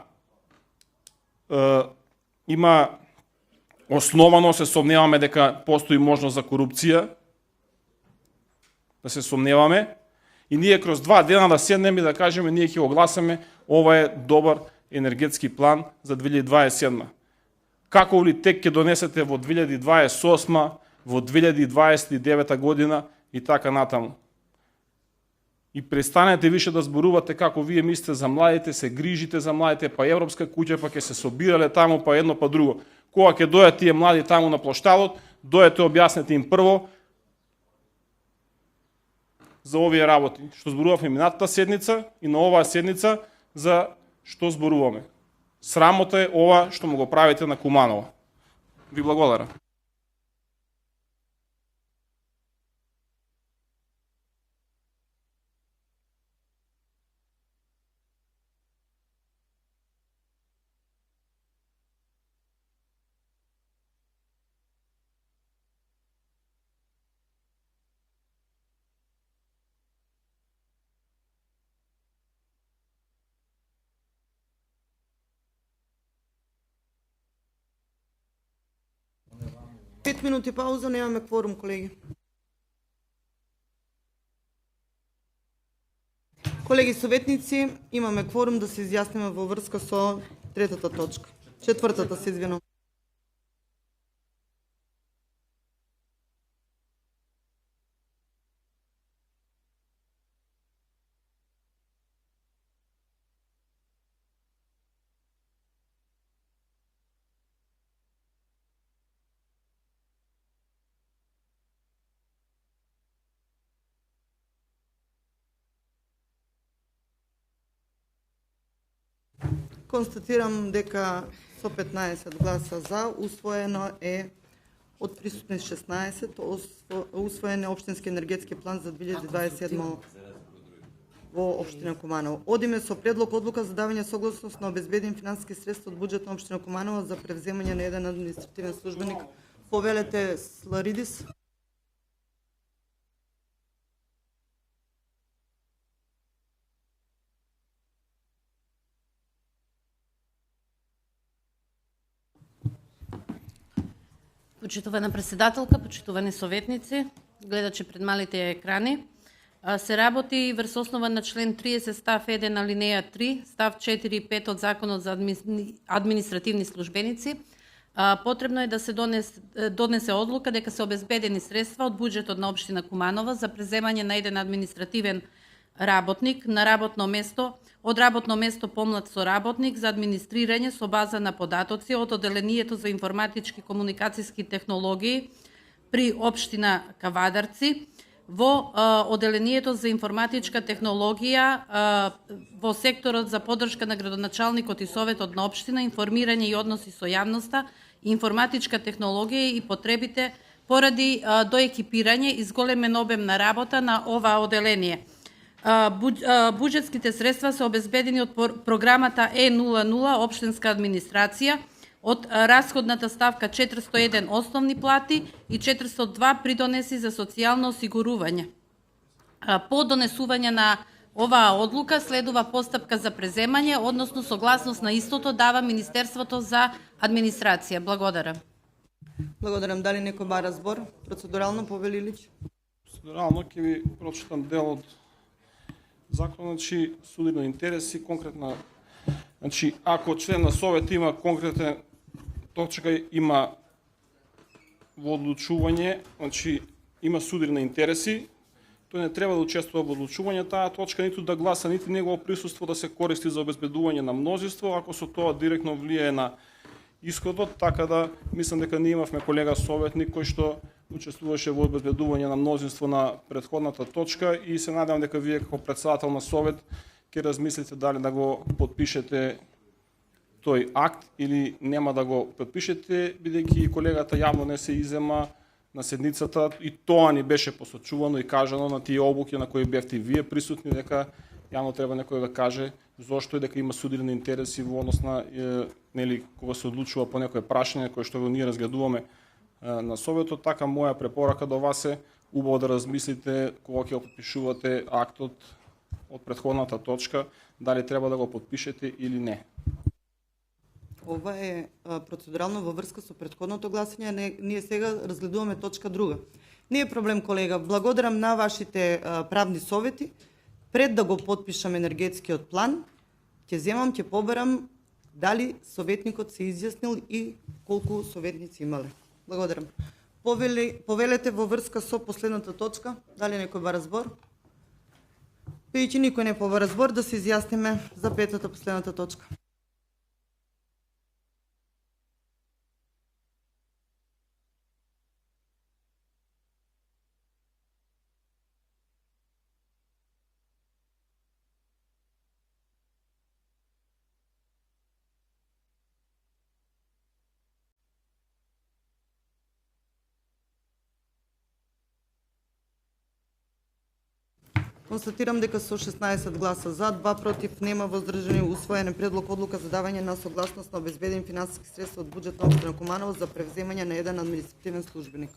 основано се сомневаме дека постои можност за корупција, да се сомневаме, и ние кроз 2 дена да седнеме и да кажеме ние ќе го гласаме, ова е добар енергетски план за 2027. Како ли тек ќе донесете во 2028, во 2029 година и така натаму. И престанете више да зборувате како вие мислите за младите, се грижите за младите, па Европска куќа, па ќе се собирале таму, па едно, па друго. Кога ќе дојдат тие млади таму на плоштадот, дојдете објаснете им прво за овие работи, што зборувавме минатата седница и на оваа седница за што зборуваме. Срамота е ова што му го правите на Куманово. Ви благодарам. Пет минути пауза, немаме кворум, колеги. Колеги советници, имаме кворум да се изјасниме во врска со третата точка. Четвртата, се извинувам. Констатирам дека со 15 гласа за усвоено е од присутни 16, усвоен е општински енергетски план за 2027 во општина Куманово. Одиме со предлог одлука за давање согласност на обезбедени финансиски средства од буџетот на општина Куманово за превземање на еден административен службеник. Повелете Сларидис. Почитувана председателка, почитувани советници, гледачи пред малите екрани, се работи врз основа на член 30 став 1 алинеја 3, став 4 и 5 од Законот за административни службеници. Потребно е да се донесе одлука дека се обезбедени средства од буџетот на општина Куманово за преземање на еден административен работник на работно место, од работно место помлад соработник за администрирање со база на податоци од Оделението за информатички и комуникацијски технологии при општина Кавадарци, во Оделението за информатичка технологија во секторот за поддршка на градоначалникот и советот на општина, информирање и односи со јавноста, информатичка технологија и потребите поради доекипирање и зголемен обем на работа на ова оделение. Буџетските средства се обезбедени од програмата Е00 Општинска администрација, од расходната ставка 401 основни плати и 402 придонеси за социјално осигурување. По донесување на оваа одлука следува постапка за преземање, односно согласност на истото дава Министерството за администрација. Благодарам. Благодарам. Дали некој бара збор? Процедурално, Павел Илич? Процедурално ќе ви прочитам дел од законот, значи суди на интереси, конкретна, значи ако член на совет има конкретен точка, има во одлучување, значи има суди на интереси, тој не треба да учествува во одлучување таа точка, ниту да гласа, ниту негово присуство да се користи за обезбедување на мнозинство, ако со тоа директно влијае на исходот, така да мислам дека ние имавме колега советник кој што учествуваше во обезбедување на мнозинство на претходната точка и се надевам дека вие како председател на совет ќе размислите дали да го подпишете тој акт или нема да го подпишете, бидејќи колегата јавно не се изема на седницата и тоа ни беше посочувано и кажано на тие обуки на кои бевте вие присутни, дека јавно треба некој да каже зошто и дека има судирни интереси во однос на нели кога се одлучува по некое прашање кое што го ние разгледуваме на советот. Така моја препорака до вас е убаво да размислите кога ќе го подпишувате актот од претходната точка, дали треба да го подпишете или не. Ова е процедурално во врска со претходното гласање, ние сега разгледуваме точка друга. Не е проблем, колега. Благодарам на вашите правни совети. Пред да го подпишам енергетскиот план, ќе земам, ќе побарам дали советникот се изјаснил и колку советници имале. Благодарам. Повелете во врска со последната точка, дали некој бара збор? Бидејќи никој не побара збор, да се изјасниме за петата последната точка. Констатирам дека со 16 гласа за, 2 против, нема воздржани, усвоен е предлог одлука за давање на согласност на обезбедени финансиски средства од буџет на општина Куманово за превземање на еден административен службеник.